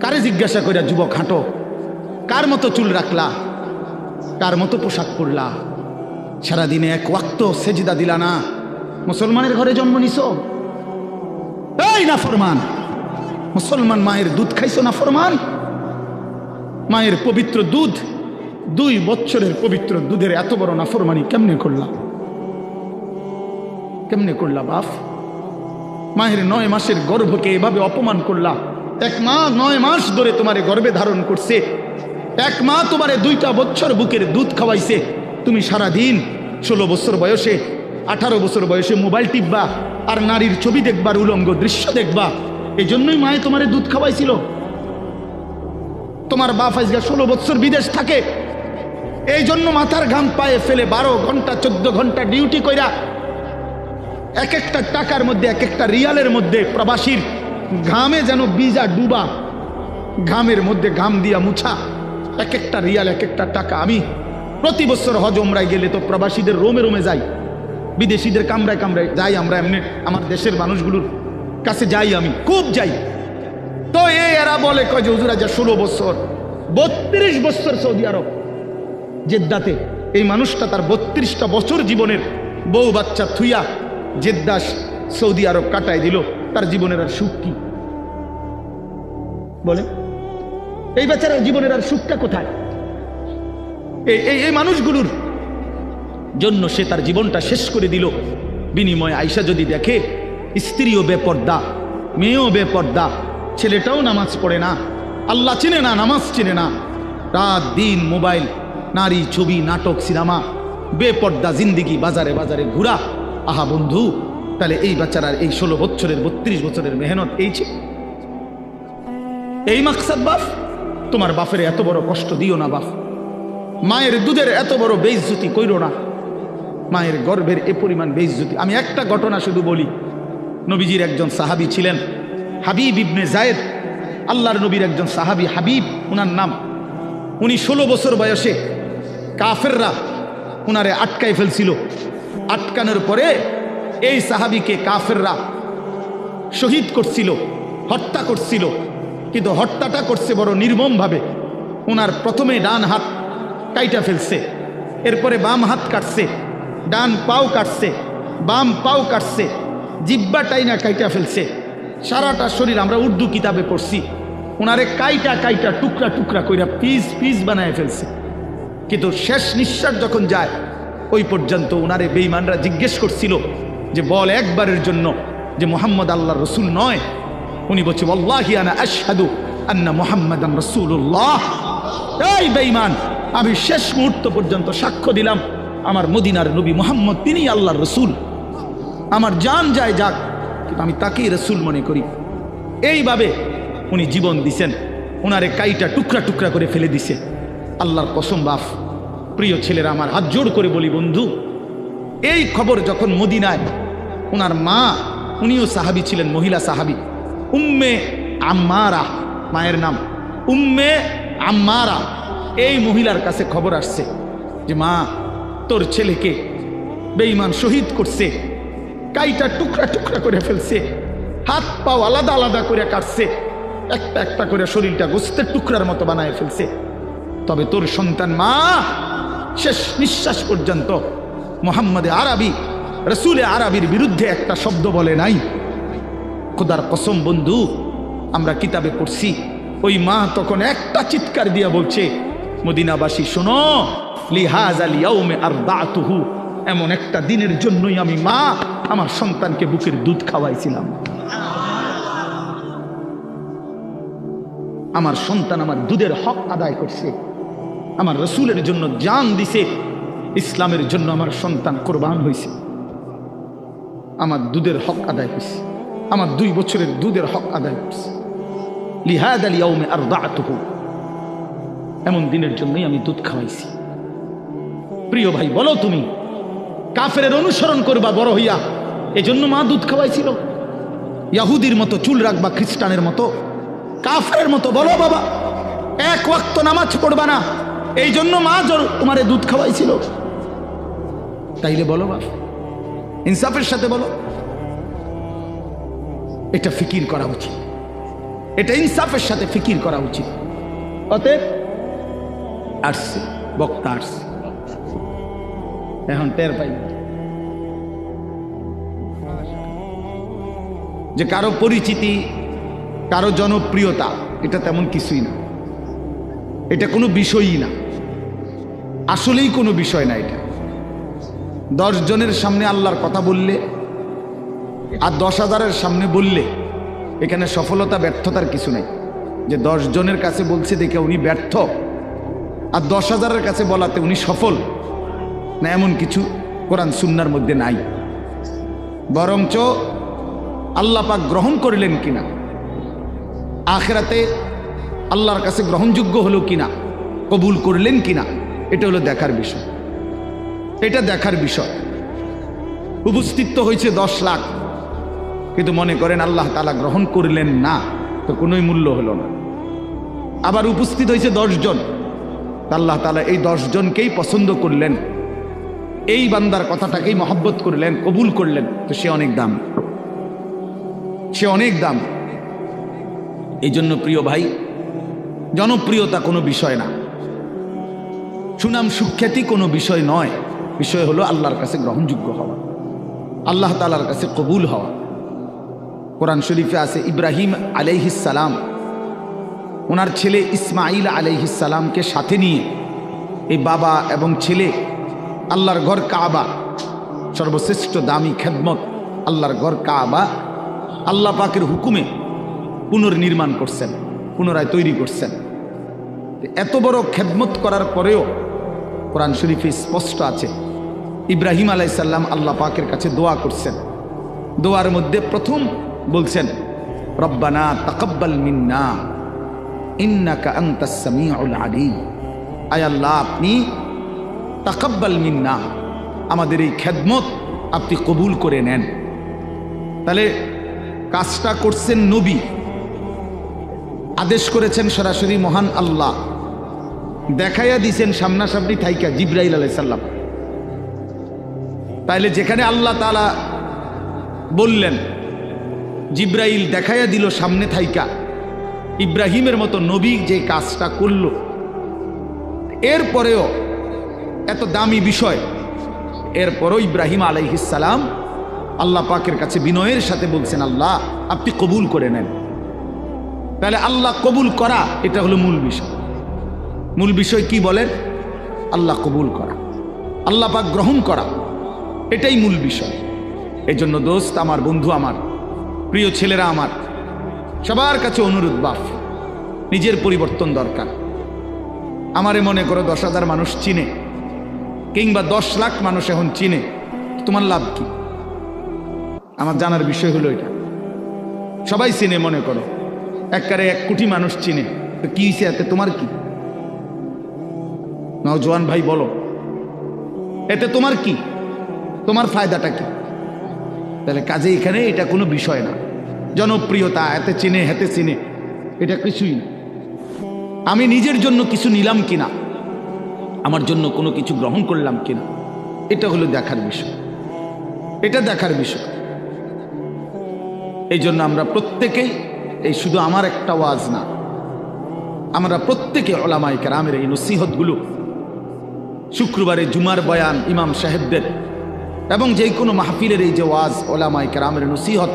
কারে জিজ্ঞাসা কইরা যুবক হাঁটো, কার মতো চুল রাখলা, কার মতো পোশাক পরলা, সারাদিনে এক ওয়াক্ত সেজদা দিলা না, মুসলমানের ঘরে জন্ম নিছো? এই নাফরমান, মুসলমান মায়ের দুধ খাইছো নাফরমান? মায়ের পবিত্র দুধ, 2 বছরের পবিত্র দুধের এত বড় নাফরমানি কেমনে করলা? কেমনে করলা বাপ? মায়ের 9 মাসের গর্ভকে এভাবে অপমান করলা। এক মা 9 মাস ধরে তোমারে গর্ভে ধারণ করছে, এক মা তোমারে 2টা বছর বুকের দুধ খাওয়াইছে। তুমি সারা দিন 16 বছর বয়সে, 18 বছর বয়সে মোবাইল টিপবা আর নারীর ছবি দেখবার, উলঙ্গ দৃশ্য দেখবা। এই জন্যই মায়ে তোমারে দুধ খাওয়াইছিল। তোমার বাপ আজকে 16 বছর বিদেশ থাকে, এই জন্য মাথার ঘাম পায়ে ফেলে 12 ঘন্টা 14 ঘন্টা ডিউটি কইরা এক একটা টাকার মধ্যে, এক একটা রিয়ালের মধ্যে প্রবাসীর ঘামে যেন বিজা ডুবা, ঘামের মধ্যে ঘাম দিয়া মুছা, এক একটা রিয়াল, এক একটা টাকা। আমি প্রতি বছর হজ ওমরায় গেলে তো প্রবাসীদের রোমে রোমে যাই, বিদেশিদের কামরায় কামরায় যাই। আমরা এমনি আমার দেশের মানুষগুলোর কাছে যাই, আমি খুব যাই। তো এরা বলে কয় যে হুজুর আজ 16 বছর, 32 বছর সৌদি আরব জেদ্দাতে। এই মানুষটা তার 32টা বছর জীবনের বউ বাচ্চা থুইয়া জেদ্দা সৌদি আরব কাটায় দিল। তার জীবনের আর সুখ কি বলে? এই বেচারার জীবনের আর সুখটা কোথায়? এই মানুষগুলোর জন্য সে তার জীবনটা শেষ করে দিল। বিনিময়ে আয়সা যদি দেখে স্ত্রীও বেপর্দা, মেয়েও বেপর্দা, ছেলেটাও নামাজ পড়ে না, আল্লাহ চিনে না, নামাজ চিনে না, রাত দিন মোবাইল, নারী, ছবি, নাটক, সিনেমা, বেপর্দা জিন্দিগি, বাজারে বাজারে ঘুরা। আহা বন্ধু, তাহলে এই বাচ্চারার এই 16 বছরের 32 বছরের মেহনত এই মাকসাদ বাপ? তোমার বাপের এত বড় কষ্ট দিও না বাপ। মায়ের দুধের এত বড় বেইজ্জতি কইরো না, মায়ের গর্ভের এ পরিমাণ বেইজ্জতি। আমি একটা ঘটনা শুধু বলি। নবীজির একজন সাহাবী ছিলেন হাবিব ইবনে জায়েদ, আল্লাহর নবীর একজন সাহাবী হাবিব উনার নাম। উনি 16 বছর বয়সে কাফেররা উনারে আটকায় ফেলছিল। আটকানোর পরে এই সাহাবীকে কাফেররা শহীদ করছিল, হত্যা করছিল। কিন্তু হত্যাটা করছে বড় নির্মমভাবে। উনার প্রথমে ডান হাত কাইটা ফেলছে, এরপরে বাম হাত কাটছে, ডান পাও কাটছে, বাম পাও কাটছে, জিব্বাটাই না কাইটা ফেলছে, সারাটা শরীর। আমরা উর্দু কিতাবে পড়ছি, উনারে কাইটা কাইটা টুকরা টুকরা কইরা পিস পিস বানায় ফেলছে। কিন্তু শেষ নিঃশ্বাস যখন যায়, ওই পর্যন্ত উনারে বেঈমানরা জিজ্ঞেস করছিল যে বল একবারের জন্য যে মুহাম্মদ আল্লাহর রসুল নয়। উনি বলছে ওয়াল্লাহি আনা আশহাদু আন্না মুহাম্মাদান রাসূলুল্লাহ। এই বেঈমান, আমি শেষ মুহূর্ত পর্যন্ত সাক্ষ্য দিলাম আমার মদিনার নবী মুহাম্মদ তিনি আল্লাহর রসুল। আমার জান যায় যাক, কিন্তু আমি তাকেই রসুল মনে করি। এইভাবে উনি জীবন দিছেন। উনারে কাইটা টুকরা টুকরা করে ফেলে দিছে। আল্লাহর কসম বাপ, প্রিয় ছেলেরা, আমার হাত জোড় করে বলি বন্ধু, এই খবর যখন মদিনায় উনার মা, উনিও সাহাবী ছিলেন, মহিলা সাহাবী, উম্মে আম্মারা মায়ের নাম, উম্মে আম্মারা, এই মহিলার কাছে খবর আসছে যে মা, তোর ছেলেকে বেঈমান শহীদ করছে, কাইটা টুকরা টুকরা করে ফেলছে, হাত পাও আলাদা আলাদা করে কাটছে, একটা একটা করে শরীরটা গোস্তের টুকরার মতো বানায় ফেলছে। তবে তোর সন্তান মা শেষ নিঃশ্বাস পর্যন্ত মুহাম্মদে আরবি, রসুলে আরবির বিরুদ্ধে একটা শব্দ বলে নাই। খোদার কসম বন্ধু, আমরা কিতাবে পড়ছি, ওই মা তখন একটা চিৎকার দিয়া বলছে, মদিনাবাসী শোনো, লিহাযাল ইয়াউমে আরদাতুহু, এমন একটা দিনের জন্যই আমি মা আমার সন্তানকে বুকের দুধ খাওয়াইছিলাম। আমার সন্তান আমার দুধের হক আদায় করছে, আমার রসুলের জন্য জান দিছে, ইসলামের জন্য আমার সন্তান কোরবান হয়েছে, আমার দুধের হক আদায় করছে, আমার 2 বছরের দুধের হক আদায় করছে। লিহাযাল ইয়াউমে আরদাতুহু, এমন দিনের জন্যই আমি দুধ খাওয়াইছি। প্রিয় ভাই, বলো তুমি কাফেরের অনুসরণ করবা বড় হইয়া, এজন্য মা দুধ খাওয়াইছিল? ইহুদির মতো চুল রাখবা, খ্রিস্টানের মতো, কাফেরের মতো? বলো বাবা, 1 ওয়াক্ত নামাজ পড়বা না, এই জন্য মা তোমারে দুধ খাওয়াইছিল? তাইলে বলো বাপ, ইনসাফের সাথে বলো। এটা ফিকির করা উচিত। এটা ইনসাফের সাথে ফিকির করা উচিত। অতএব আসছে বক্তা আসছে, এখন টের পাই যে কারো পরিচিতি, কারো জনপ্রিয়তা এটা তেমন কিছুই না, এটা কোনো বিষয়ই না, আসলেই কোনো বিষয় না। এটা 10 জনের সামনে আল্লাহর কথা বললে আর 10,000-এর সামনে বললে এখানে সফলতা ব্যর্থতার কিছু নাই। যে 10 জনের কাছে বলছে দেখে উনি ব্যর্থ, আর 10,000-এর কাছে বলাতে উনি সফল না, এমন কিছু কোরআন সুন্নাহর মধ্যে নাই। বরঞ্চ আল্লাহ পাক গ্রহণ করলেন কিনা, আখিরাতে আল্লাহর কাছে গ্রহণযোগ্য হলো কিনা, কবুল করলেন কিনা, এটা হলো দেখার বিষয়। এটা দেখার বিষয়। উপস্থিত তো হয়েছে 10 লাখ, কিন্তু মনে করেন আল্লাহ তাআলা গ্রহণ করলেন না, তো কোনোই মূল্য হলো না। আবার উপস্থিত হয়েছে 10 জন, আল্লাহ তাআলা এই 10 জনকেই পছন্দ করলেন, এই বান্দার কথাটাকেই মহব্বত করলেন, কবুল করলেন, তো সে অনেক দাম, সে অনেক দাম। এই জন্য প্রিয় ভাই, জনপ্রিয়তা কোনো বিষয় না, সুনাম সুখ্যাতি কোনো বিষয় নয়। বিষয় হলো আল্লাহর কাছে গ্রহণযোগ্য হওয়া, আল্লাহ তাআলার কাছে কবুল হওয়া। কোরআন শরীফে আছে ইব্রাহিম আলাইহিস সালাম ওনার ছেলে ইসমাইল আলাইহিস সালামকে সাথে নিয়ে এই বাবা এবং ছেলে আল্লাহর ঘর কাবা, সর্বশ্রেষ্ঠ দামি খেদমত আল্লাহর ঘর কাবা আল্লাহ পাকের হুকুমে পুনর্নির্মাণ করছেন, পুনরায় তৈরি করছেন। এত বড় খেদমত করার পরেও কোরআন শরীফে স্পষ্ট আছে ইব্রাহিম আলাইহিস সালাম আল্লাহ পাকের কাছে দোয়া করছেন। দোয়ার মধ্যে প্রথম বলছেন রব্বানা তাকাব্বাল মিন্না ইন্নাকা আনতাস সামিউল আলিম। আয় আল্লাহ, আপনি তাকাব্বাল মিন্না, আমাদের এই খেদমত আপনি কবুল করে নেন। তাহলে কাজটা করছেন নবী, আদেশ করেছেন সরাসরি মহান আল্লাহ, দেখাইয়া দিছেন সামনাসামনি থাইকা জিবরাইল আলাইহিস সালাম। তাইলে যেখানে আল্লাহ তাআলা বললেন, জিবরাইল দেখাইয়া দিল সামনে থাইকা, ইব্রাহিমের মতো নবী যে কাজটা করল, এরপরেও এত দামি বিষয়, এরপরও ইব্রাহিম আলাইহিস সালাম আল্লাহ পাকের কাছে বিনয়ের সাথে বলছেন আল্লাহ আপনি কবুল করে নেন। তাহলে আল্লাহ কবুল করা এটা হলো মূল বিষয়। মূল বিষয় কি বলেন? আল্লাহ কবুল করা, আল্লাহ পাক গ্রহণ করা, এটাই মূল বিষয়। এই জন্য দোস্ত আমার, বন্ধু আমার, প্রিয় ছেলেরা আমার, সবার কাছে অনুরোধ, বাপ নিজের পরিবর্তন দরকার। আমারে মনে করো 10,000 মানুষ চিনে, কিংবা 10 লাখ মানুষ এখন চিনে, তোমার লাভ কি? আমার জানার বিষয় হলো এটা। সবাই চিনে, মনে করো একবারে 1 কোটি মানুষ চিনে, তো কি হয়েছে এতে তোমার কি? নওজোয়ান ভাই বলো, এতে তোমার কি? তোমার ফায়দাটা কি? তাহলে কাজে এখানে এটা কোনো বিষয় না। জনপ্রিয়তা, এতে চিনে হেতে চিনে, এটা কিছুই না। আমি নিজের জন্য কিছু নিলাম কিনা, আমার জন্য কোনো কিছু গ্রহণ করলাম কিনা, এটা হলো দেখার বিষয়, এটা দেখার বিষয়। এই জন্য আমরা প্রত্যেকেই, এই শুধু আমার একটা ওয়াজ না, আমরা প্রত্যেকে উলামায়ে কেরামের এই নসিহতগুলো, শুক্রবারে জুমার বয়ান ইমাম সাহেবদের এবং যে কোনো মাহফিলের এই যে ওয়াজ, উলামায়ে কেরামের নসিহত,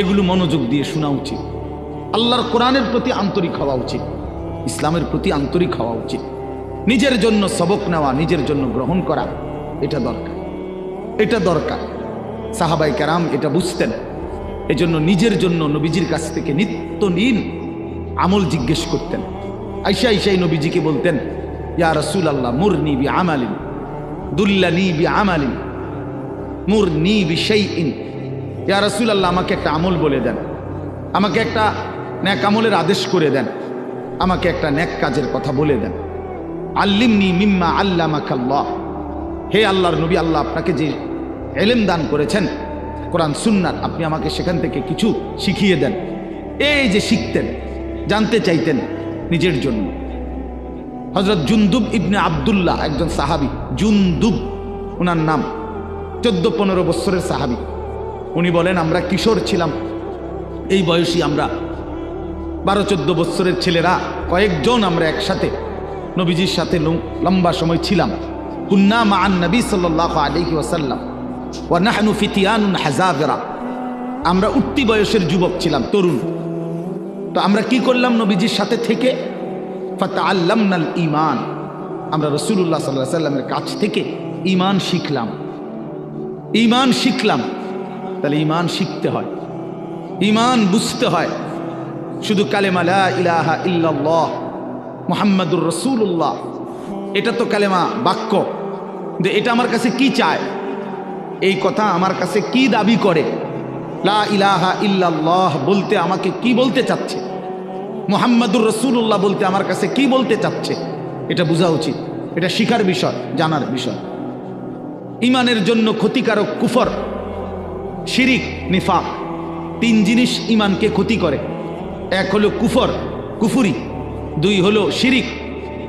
এগুলো মনোযোগ দিয়ে শোনা উচিত। আল্লাহর কোরআনের প্রতি আন্তরিক হওয়া উচিত, ইসলামের প্রতি আন্তরিক হওয়া উচিত। নিজের জন্য সবক নেওয়া, নিজের জন্য গ্রহণ করা, এটা দরকার, এটা দরকার। সাহাবায়ে কেরাম এটা বুঝতেন। এজন্য নিজের জন্য নবীজির কাছ থেকে নিত্যদিন আমল জিজ্ঞেস করতেন। আয়েশা আয়েশাই নবীজিকে বলতেন, ইয়া রাসূলুল্লাহ মুরনি বিআমালিন দুল্লানি বিআমালিন মুরনি বিশাইইন। ইয়া রাসূলুল্লাহ, আমাকে একটা আমল বলে দেন, আমাকে একটা নেক আমলের আদেশ করে দেন, আমাকে একটা নেক কাজের কথা বলে দেন। আল্লিমনি মিম্মা আল্লামাকাল্লাহ, হে আল্লাহর নবী, আল্লাহ আপনাকে যে ইলম দান করেছেন কোরআন সুন্নাত, আপনি আমাকে সেখান থেকে কিছু শিখিয়ে দেন। এই যে শিখতেন, জানতে চাইতেন নিজের জন্য। হযরত জুনদুব ইবনে আব্দুল্লাহ একজন সাহাবী, জুনদুব ওনার নাম, 14-15 বছরের সাহাবী। উনি বলেন, আমরা কিশোর ছিলাম, এই বয়সী আমরা 12-14 বছরের ছেলেরা কয়েকজন আমরা একসাথে নবীজির সাথে লম্বা সময় ছিলাম। কুন্না মাআন নবী সাল্লাল্লাহু আলাইহি ওয়াসাল্লাম ওয়া নাহনু ফিতিয়ানুন হাযাবিরা, আমরা উঠতি বয়সের যুবক ছিলাম, তরুণ। তো আমরা কি করলাম? নবীজির সাথে থেকে ফাতাআল্লামনাল ঈমান, আমরা রাসূলুল্লাহ সাল্লাল্লাহু আলাইহি ওয়াসাল্লামের কাছ থেকে ঈমান শিখলাম। ঈমান শিখলাম। তাহলে ঈমান শিখতে হয়, ঈমান বুঝতে হয়। শুধু কালেমা লা ইলাহা ইল্লাল্লাহ মুহাম্মাদুর রাসূলুল্লাহ, এটা তো কালেমা, বাক্য। যে এটা আমার কাছে কি চায়, এই কথা আমার কাছে কি দাবি করে, লা ইলাহা ইল্লাল্লাহ বলতে আমাকে কি বলতে চাচ্ছে, মুহাম্মাদুর রাসূলুল্লাহ বলতে আমার কাছে কি বলতে চাচ্ছে, এটা বোঝা উচিত। এটা শিখার বিষয়, জানার বিষয়। ঈমানের জন্য ক্ষতিকারক কুফর, শিরিক, নিফাক, 3 জিনিস ঈমানকে ক্ষতি করে। 1 হলো কুফর, কুফুরি, 2 হলো শিরিক,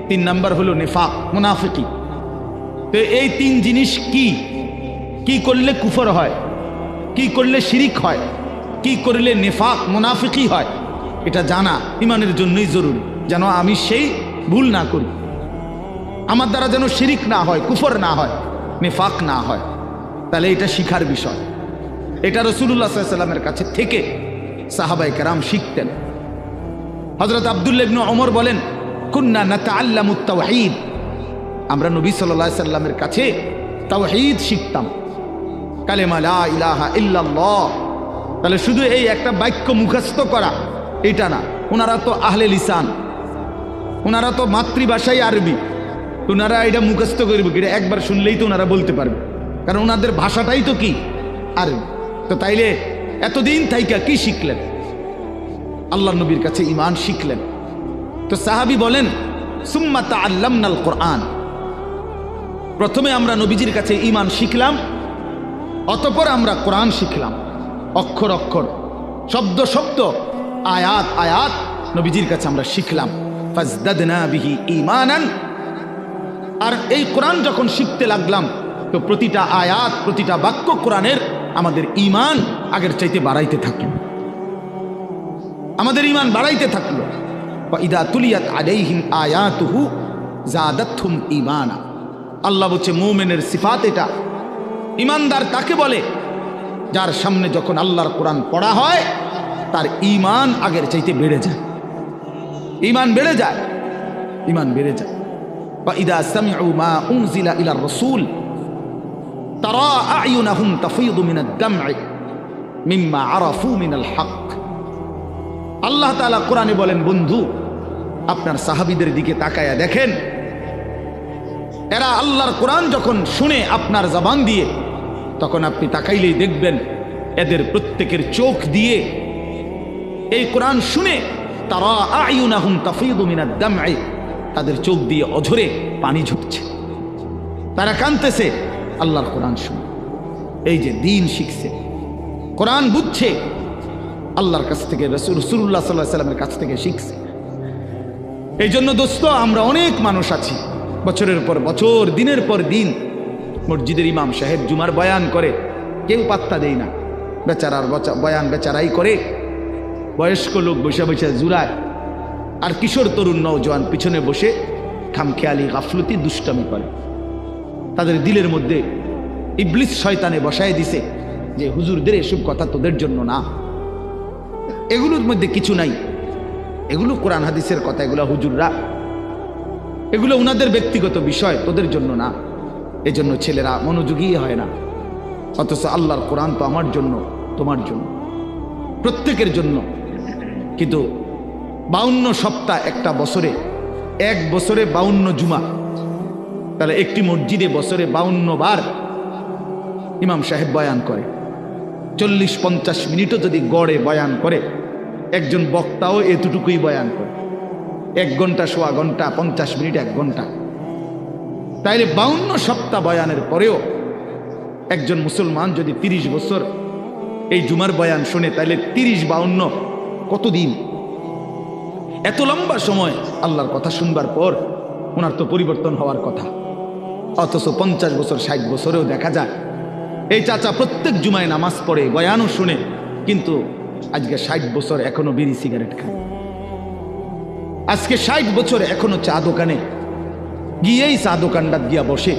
3 নাম্বার হলো নিফাক, মুনাফিকি। তো এই 3 জিনিস কি করলে কুফর হয়, কি করলে শিরিক হয়, কি করলে নিফাক মুনাফিকি হয়, এটা জানা ঈমানের জন্যই জরুরি, যেন আমি সেই ভুল না করি, আমার দ্বারা যেন শিরিক না হয়, কুফর না হয়, নিফাক না হয়। তাহলে এটা শিখার বিষয়। এটা রাসূলুল্লাহ সাল্লাল্লাহু আলাইহি ওয়াসাল্লামের কাছে থেকে সাহাবায়ে কেরাম শিখতেন। হযরত আব্দুল্লাহ ইবনে ওমর বলেন, কুন্না নাতাআল্লামুত তাওহীদ, আমরা নবী সাল্লাল্লাহু আলাইহি ওয়াসাল্লামের কাছে তাওহীদ শিখতাম, কালেমা লা ইলাহা ইল্লাল্লাহ। তাহলে শুধু এই একটা বাক্য মুখস্থ করা এটা না, ওনারা তো আহলে লিসান, ওনারা তো মাতৃভাষাই আরবি, ওনারা এটা মুখস্থ করবে, এটা একবার শুনলেই তো ওনারা বলতে পারবে, কারণ ওনাদের ভাষাটাই তো কি আরবি। তো তাইলে এতদিন থাইকা কি শিখলেন? আল্লাহ নবীর কাছে ঈমান শিখলেন। তো সাহাবী বলেন, সুম্মা তাআল্লামনাল কোরআন, প্রথমে আমরা নবীজির কাছে ঈমান শিখলাম, অতঃপর আমরা কোরআন শিখলাম, অক্ষর অক্ষর, শব্দ শব্দ, আয়াত আয়াত নবীজির কাছে আমরা শিখলাম। ফাজদাদনা বিহি ঈমানান, আর এই কোরআন যখন শিখতে লাগলাম তো প্রতিটা আয়াত, প্রতিটা বাক্য কোরআনের আমাদের ঈমান আগের চাইতে বাড়াইতে থাকলো, আমাদের ঈমান বাড়াইতে থাকলো। ওয়া ইদা তুলিয়াত আলাইহিম আয়াতুহু যাদাতহুম ঈমানা, আল্লাহ বলছে মুমিনের সিফাত এটা। ঈমানদার তাকে বলে যার সামনে যখন আল্লাহর কোরআন পড়া হয় তার ঈমান আগের চাইতে বেড়ে যায়, ঈমান বেড়ে যায়, ঈমান বেড়ে যায়। ওয়া ইদা সামিউ মা উনজিলা ইলার রাসূল তারা আ'য়ুনাহুম তাফীদু মিনাদ দাম'i মিম্মা আরাফু মিনাল হক। আল্লাহ তাআলা কোরআনে বলেন, বন্ধু আপনার সাহাবীদের দিকে তাকায়া দেখেন, এরা আল্লাহর কোরআন যখন শুনে আপনার জবান দিয়ে, তখন আপনি তাকাইলেই দেখবেন এদের প্রত্যেকের চোখ দিয়ে এই কোরআন শুনে তারা আ'য়ুনাহুম তাফীদু মিনাদ দাম'i, তাদের চোখ দিয়ে অঝরে পানি ঝরছে, তারা কাঁদতেছে আল্লাহর কোরআন শুনে। এই যে দ্বীন শিখছে, কোরআন বুঝছে, আল্লাহর কাছ থেকে, রাসূলুল্লাহ সাল্লাল্লাহু আলাইহি ওয়াসাল্লামের কাছ থেকে শিখছে। এই জন্য দোস্ত, আমরা অনেক মানুষ আছি বছরের পর বছর, দিনের পর দিন মসজিদের ইমাম সাহেব জুমার বয়ান করে, কেউ পাত্তা দেয় না, বেচারার বয়ান বেচারাই করে, বয়স্ক লোক বসে বসে জুড়ায়, আর কিশোর তরুণ নওজোয়ান পিছনে বসে খামখেয়ালি গাফলতি দুষ্টামি করে। তাদের দিলের মধ্যে ইবলিস শয়তানে বসায় দিছে যে হুজুরদের এসব কথা তোদের জন্য না, এগুলোর মধ্যে কিছু নাই, এগুলো কোরআন হাদিসের কথা, এগুলো হুজুররা, এগুলো ওনাদের ব্যক্তিগত বিষয়, তোদের জন্য না। এজন্য ছেলেরা মনোযোগী হয় না। অথচ আল্লাহর কোরআন তো আমার জন্য, তোমার জন্য, প্রত্যেকের জন্য। কিন্তু 52 সপ্তাহ একটা বছরে, এক বছরে 52 জুমা, তাহলে একটি মসজিদে বছরে 52 বার ইমাম সাহেব বয়ান করে। 40-50 মিনিটও যদি গড়ে বয়ান করে, একজন বক্তাও এতটুকুই বয়ান করে, 1 ঘন্টা, সোয়া ঘন্টা, 50 মিনিট, 1 ঘন্টা। তাইলে 52 সপ্তাহ বয়ানের পরেও একজন মুসলমান যদি 30 বছর এই জুমার বয়ান শুনে, তাইলে 30-52 কতদিন? এত লম্বা সময় আল্লাহর কথা শুনবার পর ওনার তো পরিবর্তন হওয়ার কথা। অথচ 50 বছর, 60 বছরেও দেখা যায় এই চাচা প্রত্যেক জুমায় নামাজ পড়ে, বয়ানও শুনে, কিন্তু আজকে 60 বছর এখনো বিড়ি সিগারেট খায়। আজকে 60 বছর এখনো চা দোকানে গিয়েই চা দোকানটা গিয়া বসে,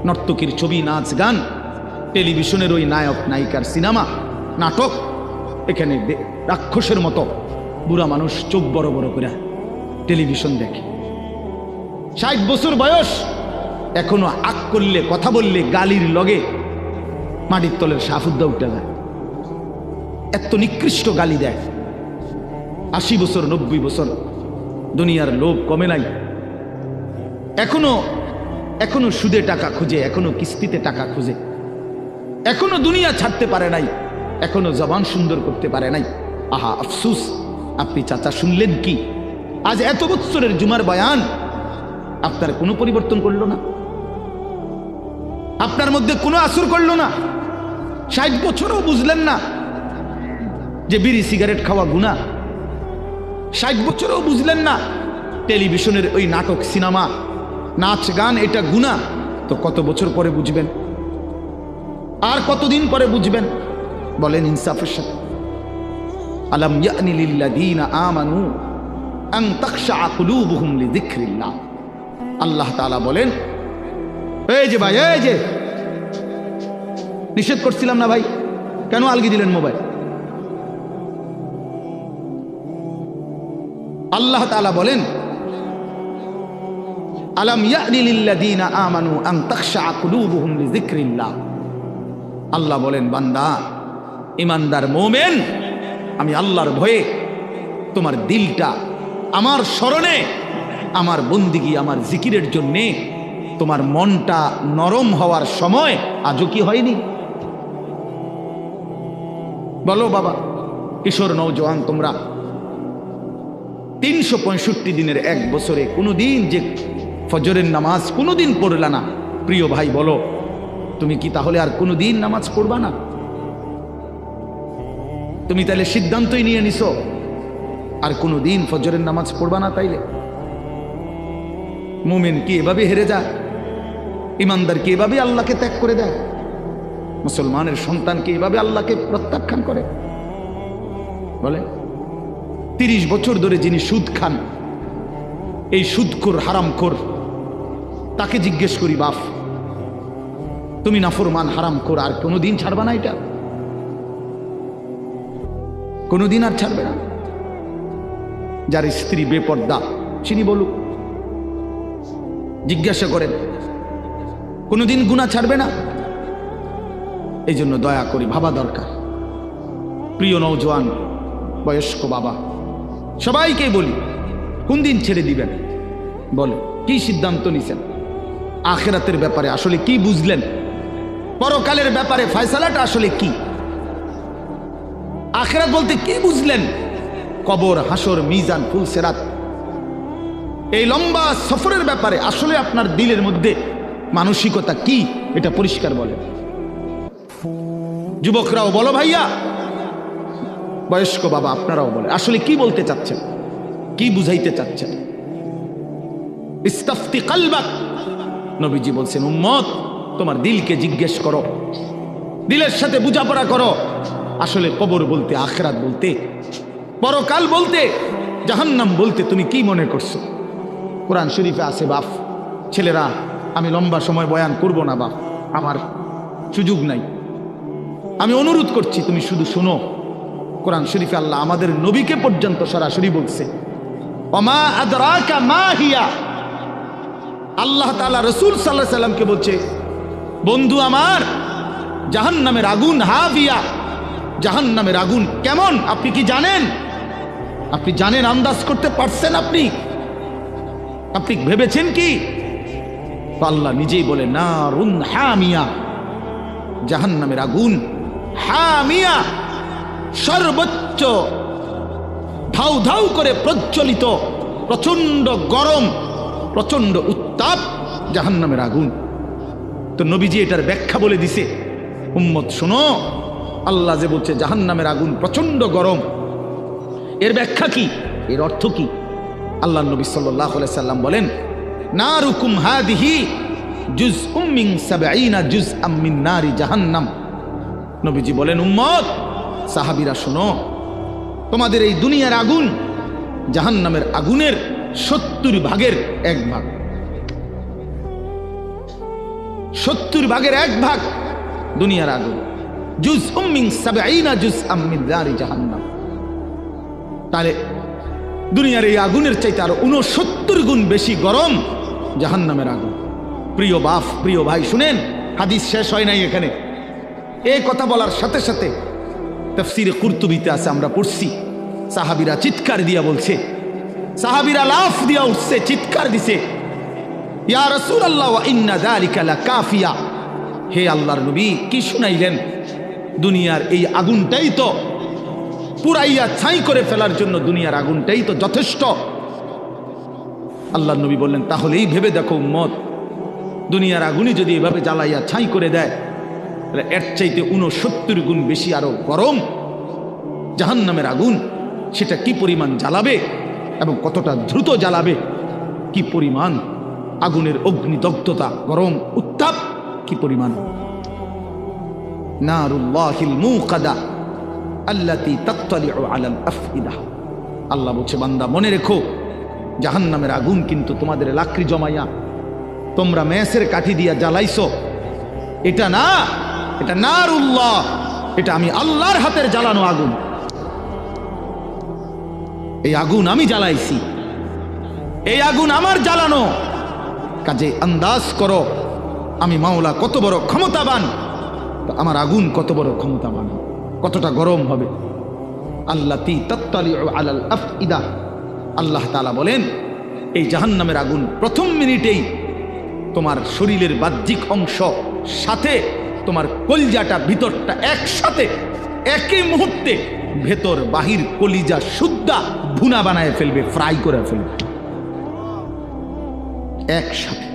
নর্তকীর ছবি, নাচ গান, টেলিভিশনের ওই নায়ক নায়িকার সিনেমা, নাটক, এখানে রাক্ষসের মতো বুড়া মানুষ চোখ বড় বড় করে টেলিভিশন দেখে। 60 বছর বয়স, এখনো আগ করলে, কথা বললে গালির লগে মাটির তলের সাফুদ্দা উঠে যায়, এত নিকৃষ্ট গালি দেয়। 80 বছর 90 বছর, দুনিয়ার লোভ কমে নাই, এখনো সুদে টাকা খুঁজে, এখনো কিস্তিতে টাকা খুঁজে, এখনো দুনিয়া ছাড়তে পারে নাই, এখনো জবান সুন্দর করতে পারে নাই। আহা আফসুস, আপনি চাচা শুনলেন কি? আজ এত বছরের জুমার বয়ান আপনার কোনো পরিবর্তন করলো না, আপনার মধ্যে কোনো আসর করলো না। 60 বছরও বুঝলেন না যে বিড়ি সিগারেট খাওয়া গুনাহ। 60 বছরও বুঝলেন না টেলিভিশনের ওই নাটক, সিনেমা, নাচ গান এটা গুনাহ। তো কত বছর পরে বুঝবেন? আর কতদিন পরে বুঝবেন? বলেন ইনসাফের সাথে। আলাম ইয়ানি লিল্লাযীনা আমানু আন তাখশা কুলুবুহুম লিযিকরিল্লাহ। আল্লাহ তাআলা বলেন, এই যে ভাই, এই যে নিষেধ করছিলাম না ভাই, কেন আলগি দিলেন মোবাইল? আল্লাহ তাআলা বলেন, আলাম ইয়ানি লিল্লাযীনা আমানু আন তাখশা কুলুবুহুম লিযিকরিল্লাহ। আল্লাহ বলেন, বান্দা, ইমানদার মুমিন, আমি আল্লাহর ভয়ে তোমার দিলটা আমার স্মরণে, আমার বন্দিগি, আমার জিকিরের জন্যে তোমার মনটা নরম হওয়ার সময় আজও কি হয়নি? বলো বাবা, কিশোর নওজোয়ান, তোমরা 365 দিনের এক বছরে কোনোদিন যে ফজরের নামাজ কোনোদিন পড়লা না, প্রিয় ভাই বলো, তুমি কি তাহলে আর কোনোদিন নামাজ পড়বা না? তুমি তাহলে সিদ্ধান্তই নিয়ে নিছো আর কোনোদিন ফজরের নামাজ পড়বা না? তাইলে মুমিন কি এভাবে হেরে যায়? ইমানদার কি এভাবে আল্লাহকে ত্যাগ করে দেয়? মুসলমানের সন্তান কি এভাবে আল্লাহকে প্রত্যাখ্যান করে? বলে 30 বছর ধরে যিনি সুদ খান, এই সুদখোর, হারামখোর, তাকে জিজ্ঞেস করি, বাপ তুমি নাফরমান, হারামখোর, আর কোনোদিন ছাড়বা না? এটা কোনোদিন আর ছাড়বে না? যার স্ত্রী বেপর্দা, তিনি বলুক, জিজ্ঞাসা করেন, কোনোদিন গুনাহ ছাড়বে না? এই জন্য দয়া করি, ভাবা দরকার। প্রিয় নওজোয়ান, বয়স্ক বাবা, সবাইকে বলি, কোন দিন ছেড়ে দিবেন? বলে কি সিদ্ধান্ত নিছেন? আখিরাতের ব্যাপারে আসলে কি বুঝলেন? পরকালের ব্যাপারে ফয়সালাটা আসলে কি? আখিরাত বলতে কি বুঝলেন? কবর, হাসর, মিজান, ফুলসিরাত, এই লম্বা সফরের ব্যাপারে আসলে আপনার দিলের মধ্যে মানসিকতা কি, এটা পরিষ্কার বলেন। যুবকরাও বলো ভাইয়া, বয়স্ক বাবা আপনারাও বলে, আসলে কি বলতে চাচ্ছেন, কি বুঝাইতে চাচ্ছেন? ইস্তাফতি কলবাক, নবীজি বলছেন, উম্মত তোমার দিলকে জিজ্ঞেস করো, দিলের সাথে বোঝাপড়া করো, আসলে কবর বলতে, আখিরাত বলতে, পরকাল বলতে, জাহান্নাম বলতে তুমি কি মনে করছো? কোরআন শরীফে আছে বাপ, ছেলেরা আমি লম্বা সময় বয়ান করব না বাপ, আমার সুযোগ নাই, আমি অনুরোধ করছি তুমি শুধু শোনো। কোরআন শরীফে আল্লাহ আমাদের নবীকে পর্যন্ত সরাসরি বলছে, ওমা আদরাকা মা হিয়া। আল্লাহ তাআলা রাসূল সাল্লাল্লাহু আলাইহি সাল্লামকে বলছে, বন্ধু আমার, জাহান্নামের আগুন, হাভিয়া, জাহান্নামের আগুন কেমন আপনি কি জানেন? আপনি জানেন, আন্দাজ করতে পারছেন? আপনি ভেবেছেন কি? আল্লাহ নিজেই বলে, নারুন হামিয়া, জাহান্নামের আগুন, হামিয়া, সর্বোচ্চ ধাউ ধাউ করে প্রজ্বলিত, প্রচন্ড গরম, প্রচন্ড উত্তাপ জাহান্নামের আগুন। তো নবীজি এটার ব্যাখ্যা বলে দিছে, উম্মত শোনো, আল্লাহ যে বলছে জাহান্নামের আগুন প্রচন্ড গরম, এর ব্যাখ্যা কি, এর অর্থ কি? আল্লাহ নবী সাল্লাল্লাহু আলাইহি সাল্লাম বলেন, নারুকুম হাদিহি জুজউম মিন 70 জুজআম মিন নারি জাহান্নাম। নবীজি বলেন, উম্মত, সাহাবীরা শোনো, তোমাদের এই দুনিয়ার আগুন জাহান্নামের আগুনের 70 ভাগের 1 ভাগ। 70 ভাগের 1 ভাগ দুনিয়ার আগুন। জুজউম মিন 70 জুজআম মিন নারি জাহান্নাম। তাহলে দুনিয়ার এই আগুনের চাইতে আরো 69 গুণ বেশি গরম জাহান্নামের আগুন। প্রিয় বাপ, প্রিয় ভাই, শুনেন, হাদিস শেষ হয় নাই এখানে। এই কথা বলার সাথে সাথে তাফসীরে কুরতুবীতে আছে, আমরা পড়ছি, সাহাবীরা চিৎকার দিয়া বলছে, সাহাবীরা লাফ দিয়া উঠছে, চিৎকার দিছে, ইয়া রাসূলুল্লাহ ওয়া ইন্না যালিকা লাকাফিয়া। হে আল্লাহর নবী, কি শুনাইলেন? দুনিয়ার এই আগুনটাই তো পুরাইয়া ছাই করে ফেলার জন্য, দুনিয়ার আগুনটাই তো যথেষ্ট। আল্লাহর নবী বললেন, তাহলেই ভেবে দেখো উম্মত, দুনিয়ার আগুনই যদি এভাবে জ্বালাইয়া ছাই করে দেয়, তাহলে এর চাইতে 69 গুণ বেশি আরো গরম জাহান্নামের আগুন, সেটা কি পরিমাণ জ্বালাবে এবং কতটা দ্রুত জ্বালাবে, কি পরিমাণ আগুনের অগ্নিদগ্ধতা, গরম উত্তাপ কি পরিমাণ। নারুল্লাহিল মুকাদা আল্লাতী তাত্তালিউ আলাল আফইদা। আল্লাহ বলছে, বান্দা মনে রেখো, জাহান্নামের আগুন কিন্তু তোমাদের লাকড়ি জমাইয়া তোমরা মেসের কাঠি দিয়া জ্বালাইছো, এটা না, এটা নারুল্লাহ, এটা আমি আল্লাহর হাতের জ্বালানো আগুন। এই আগুন আমি জ্বালাইছি, এই আগুন আমার জ্বালানো। কাজে আন্দাজ করো আমি মাওলা কত বড় ক্ষমতাবান, তো আমার আগুন কত বড় ক্ষমতাবান, কতটা গরম হবে। আল্লাতী তাত্তালিউ আলাল আফইদা। আল্লাহ তাআলা বলেন, এই জাহান্নামের আগুন প্রথম মিনিটেই তোমার শরীরের বাহ্যিক অংশ সাথে তোমার কলিজাটা, ভিতরটা একসাথে, একই মুহূর্তে ভেতর বাহির কলিজা শুদ্ধা ভুনা বানায় ফেলবে, ফ্রাই করে ফেলবে একসাথে।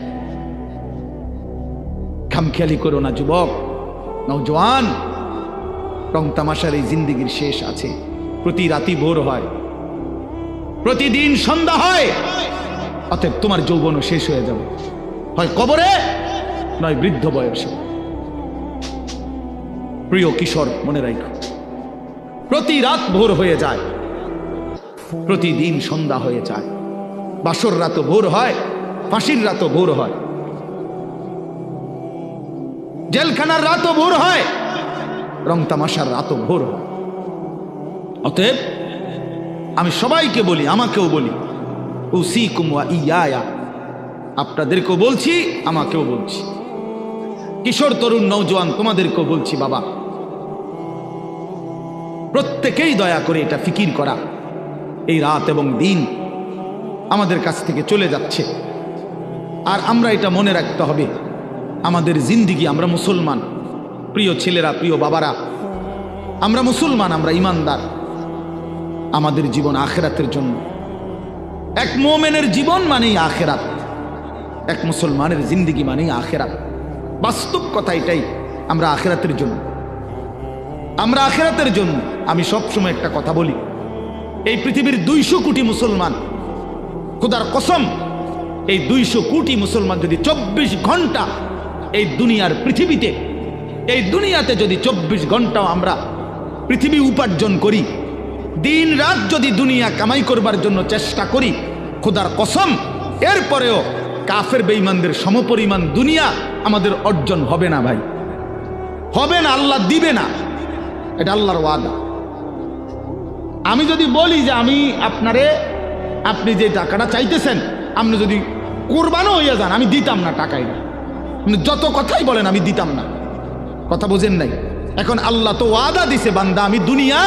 খামখেয়ালি করো না যুবক, নওজোয়ান, রং তামাশার এই জিন্দেগির শেষ আছে। প্রতি রাতি ভোর হয়, প্রতিদিন সন্ধ্যা হয়, অতএব তোমার যৌবনও শেষ হয়ে যাবে, হয় কবরে নয় বৃদ্ধ বয়সে। প্রিয় কিশোর, মনে রাখো, প্রতি রাত ভোর হয়ে যায়, প্রতিদিন সন্ধ্যা হয়ে যায়, বাসর রাতও ভোর হয়, ফাঁসির রাতও ভোর হয়, জেলখানার রাতও ভোর হয়, রং তামাশার রাতও ভোর হয়। অতএব আমি সবাইকে বলি, আমাকেও বলি, উসিকুম ওয়া ইয়া, আপনাদেরকেও বলছি, আমাকেও বলছি, কিশোর তরুণ নওজোয়ান তোমাদেরকেও বলছি, বাবা, প্রত্যেকেই দয়া করে এটা ফিকির করা, এই রাত এবং দিন আমাদের কাছ থেকে চলে যাচ্ছে। আর আমরা এটা মনে রাখতে হবে, আমাদের জিন্দিগি, আমরা মুসলমান, প্রিয় ছেলেরা, প্রিয় বাবারা, আমরা মুসলমান, আমরা ইমানদার। আমাদের জীবন আখেরাতের জন্য। এক মুমিনের জীবন মানেই আখেরাত, এক মুসলমানের জিন্দিগি মানেই আখেরাত। বাস্তব কথা এটাই, আমরা আখেরাতের জন্য, আমরা আখেরাতের জন্য। আমি সবসময় একটা কথা বলি, এই পৃথিবীর 200 কোটি মুসলমান, খোদার কসম, এই 200 কোটি মুসলমান যদি 24 ঘন্টা এই দুনিয়ার পৃথিবীতে, এই দুনিয়াতে যদি 24 ঘন্টাও আমরা পৃথিবী উপার্জন করি, দিন রাত যদি দুনিয়া কামাই করবার জন্য চেষ্টা করি, খোদার কসম, এরপরেও কাফের বেঈমানদের সমপরিমাণ দুনিয়া আমাদের অর্জন হবে না ভাই, হবে না, আল্লাহ দিবে না, এটা আল্লাহর ওয়াদা। আমি যদি বলি যে আমি আপনারে, আপনি যে টাকাটা চাইতেছেন, আপনি যদি কোরবানও হইয়া যান, আমি দিতাম না টাকাই না, আপনি যত কথাই বলেন আমি দিতাম না, কথা বোঝেন নাই। এখন আল্লাহ তো ওয়াদা দিছে, বান্দা আমি দুনিয়া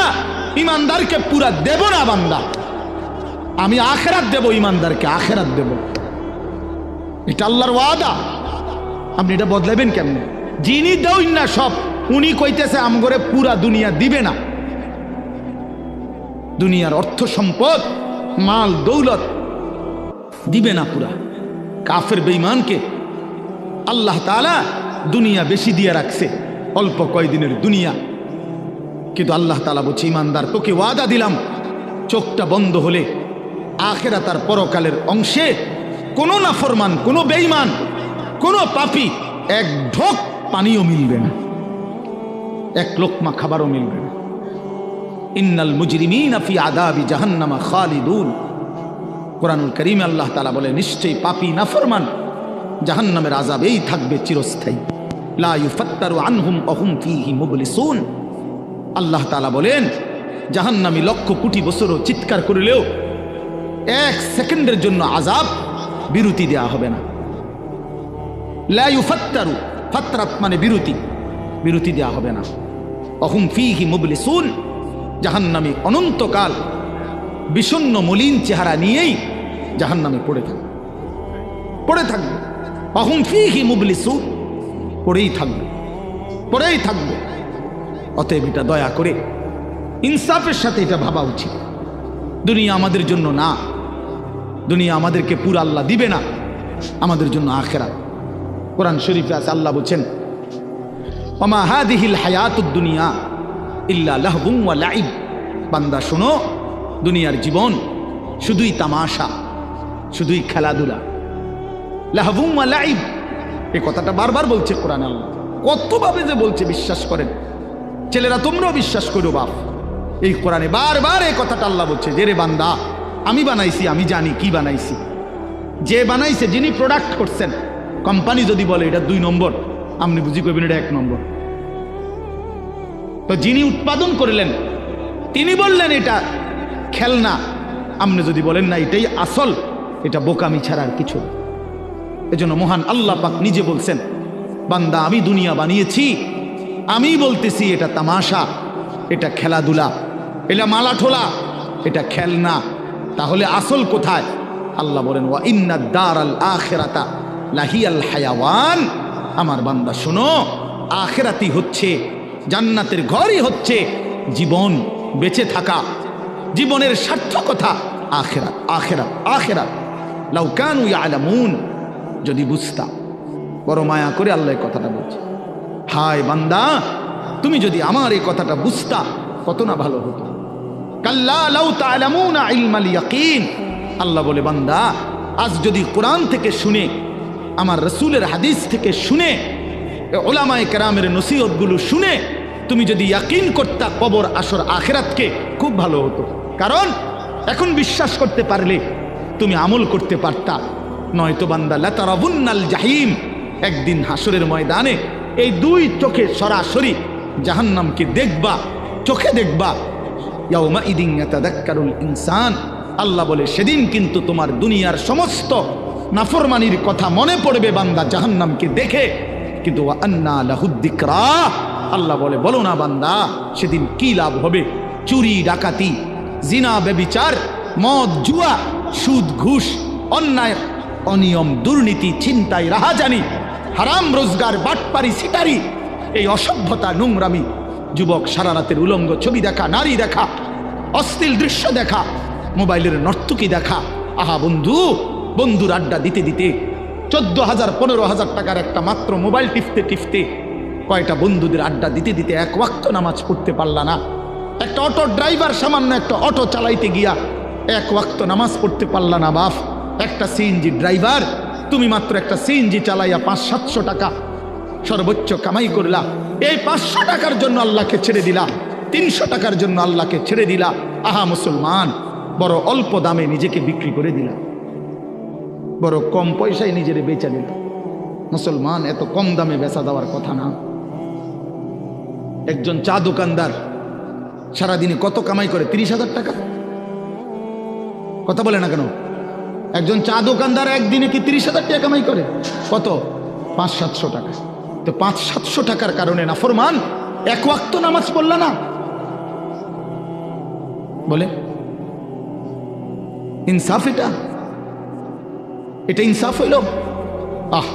ইমানদারকে পুরা দেব না, বান্দা আমি আখেরাত দেব, ইমানদারকে আখেরাত দেব, এটা আল্লাহর ওয়াদা। আপনি এটা বদলাবেন কেমনে? যিনি দেউন না সব, উনি কইতেছে আমগরে পুরা দুনিয়া দিবে না। দুনিয়ার অর্থ সম্পদ, মাল দৌলত দিবে না পুরা। কাফের বেঈমানকে আল্লাহ তাআলা দুনিয়া বেশি দিয়ে রাখছে, অল্প কয়দিনের দুনিয়া। কিন্তু আল্লাহ তাআলা বলছে, ইমানদার তোকে ওয়াদা দিলাম, চোখটা বন্ধ হলে আখিরাত আর পরকালের অংশে কোনো নাফরমান, কোনো বেঈমান, কোনো পাপী এক ঢোক পানিও মিলবে না, এক লোকমা খাবারও মিলবে না। ইন্নাল মুজরিমিনা ফি আযাবি জাহান্নামা খালিদুন। কোরআনুল কারীমে আল্লাহ তাআলা বলে, নিশ্চয়ই পাপী নাফরমান জাহান্নামের আযাবেই থাকবে চিরস্থায়ী। লা ইউফাত্তারু আনহুম ওয়া হুম ফীহি মুবলিসুন। আল্লাহ তাআলা বলেন, জাহান্নামী লক্ষ কোটি বছরও চিৎকার করলেও এক সেকেন্ডের জন্য আযাব বিরতি দেয়া হবে না। লা ইউফাত্তারু, ফাতরাত মানে বিরতি, বিরতি দেয়া হবে না। ওয়া হুম ফীহি মুবলিসুন, জাহান্নামী অনন্তকাল বিষণ্ণ মলিন চেহারা নিয়েই জাহান্নামে পড়ে থাকবে, পড়ে থাকবে। ওয়া হুম ফীহি মুবলিসুন, পড়েই থাকবে, পড়েই থাকবে। অতএব এটা দয়া করে ইনসাফের সাথে এটা ভাবা উচিত। দুনিয়া আমাদের জন্য না, দুনিয়া আমাদেরকে পুরো আল্লাহ দিবে না, আমাদের জন্য আখিরাত। কোরআন শরীফে আছে, আল্লাহ বলছেন, ওমা হাদিহিল হায়াতুদ দুনিয়া ইল্লা লাহবুম ওয়া লাইব। বান্দা শোনো, দুনিয়ার জীবন শুধুই তামাশা, শুধুই খেলাধুলা। লাহবুম ওয়া লাইব, এই কথাটা বারবার বলছে কোরআন। আল্লাহ কতভাবে যে বলছে বিশ্বাস করেন। ছেলেরা তোমরাও বিশ্বাস করো বাপ, এই কোরআনে বারবার এই কথাটা আল্লাহ বলছে যে রে বান্দা, আমি বানাইছি, আমি জানি কি বানাইছি। যে বানাইছে, যিনি প্রোডাক্ট করছেন, কোম্পানি যদি বলে এটা 2 নম্বর, আপনি বুঝি করবেন এটা 1 নম্বর। তো যিনি উৎপাদন করলেন তিনি বললেন এটা খেলনা, আপনি যদি বলেন না এটাই আসল, এটা বোকামি ছাড়া আর কিছু। এজন্য মহান আল্লাহ পাক নিজে বলছেন, বান্দা আমি দুনিয়া বানিয়েছি, আমি বলতেছি এটা তামাশা, এটা খেলাধুলা, এটা মালাঠোলা, এটা খেলনা। তাহলে আসল কোথায়? আল্লাহ বলেন, ওয়া ইন্নাদ দারাল আখিরাতা লাহিয়াল হায়াওয়ান। আমার বান্দা শোনো, আখিরাতি হচ্ছে, জান্নাতের ঘরই হচ্ছে জীবন, বেঁচে থাকা, জীবনের সার্থকতা আখিরাত, আখিরাত, আখিরাত। লাউ কানু ইয়ালামুন, যদি বুঝতা। বড় মায়া করে আল্লাহ এই কথাটা বলছে। হায় বান্দা, তুমি যদি আমার এই কথাটা বুঝতা কত না ভালো হতো। কাল্লা লাউ তা'লামুনা ইলমাল ইয়াকিন। আল্লাহ বলে, বান্দা আজ যদি কোরআন থেকে শুনে, আমার রাসূলের হাদিস থেকে শুনে, উলামায়ে কেরামের নসিহতগুলো শুনে তুমি যদি ইয়াকিন করতা কবর, আসর, আখিরাতকে, খুব ভালো হতো। কারণ এখন বিশ্বাস করতে পারলে তুমি আমল করতে পারতা। নয়তো বান্দা লাতারাবুন্নাল জাহিম, একদিন হাসরের ময়দানে এই 2 চোখে সরাসরি জাহান্নামকে দেখবা, চোখে দেখবা। ইয়াউমা ইদিন ইয়াতাযাক্কারুল ইনসান। আল্লাহ বলে, সেদিন কিন্তু তোমার দুনিয়ার সমস্ত নাফরমানির কথা মনে পড়বে বান্দা জাহান্নামকে দেখে। কিন্তু ওয়া আন্না লাহুদ যিকরা। আল্লাহ বলে, বলো না বান্দা সেদিন কি লাভ হবে? চুরি, ডাকাতি, জিনা, ব্যভিচার, মদ, জুয়া, সুদ, ঘুষ, অন্যায়, অনিয়ম, দুর্নীতি, ছিনতাই, রাহাজানি, হারাম রোজগার, বাটপারি, সিটারি, এই অসভ্যতা, নোংরামি, যুবক সারা রাতের উলঙ্গ ছবি দেখা, নারী দেখা, অশ্লীল দৃশ্য দেখা, মোবাইলের নর্তকী দেখা। আহা বন্ধু, বন্ধুর আড্ডা দিতে দিতে 14,000 15,000 টাকার একটা মাত্র মোবাইল টিপতে টিপতে কয়টা বন্ধুদের আড্ডা দিতে দিতে 1 ওয়াক্ত নামাজ পড়তে পারলা না। একটা অটো ড্রাইভার সামান্য একটা অটো চালাইতে গিয়া 1 ওয়াক্ত নামাজ পড়তে পারলা না বাপ। একটা সিএনজি ড্রাইভার, তুমি মাত্র একটা সিএনজি চালাইয়া 500-700 টাকা সর্বোচ্চ কামাই করলা। এই 500 টাকার জন্য আল্লাহকে ছেড়ে দিলা, 300 টাকার জন্য আল্লাহকে ছেড়ে দিলা। আহা মুসলমান, বড় অল্প দামে নিজেকে বিক্রি করে দিলা, বড় কম পয়সায় নিজের বেচা দিলা। মুসলমান, এত কম দামে বেচা দেওয়ার কথা না। একজন চা দোকানদার সারাদিনে কত কামাই করে? 30,000 টাকা। কথা বলে না কেন? একজন চা দোকানদার একদিনে কি 30,000 টাকা কামাই করে? কত? 500-700 টাকা। তো 500-700 টাকার কারণে নাফরমান 1 ওয়াক্ত নামাজ পড়লা না। বলে ইনসাফ? এটা ইনসাফ হইল? আহ,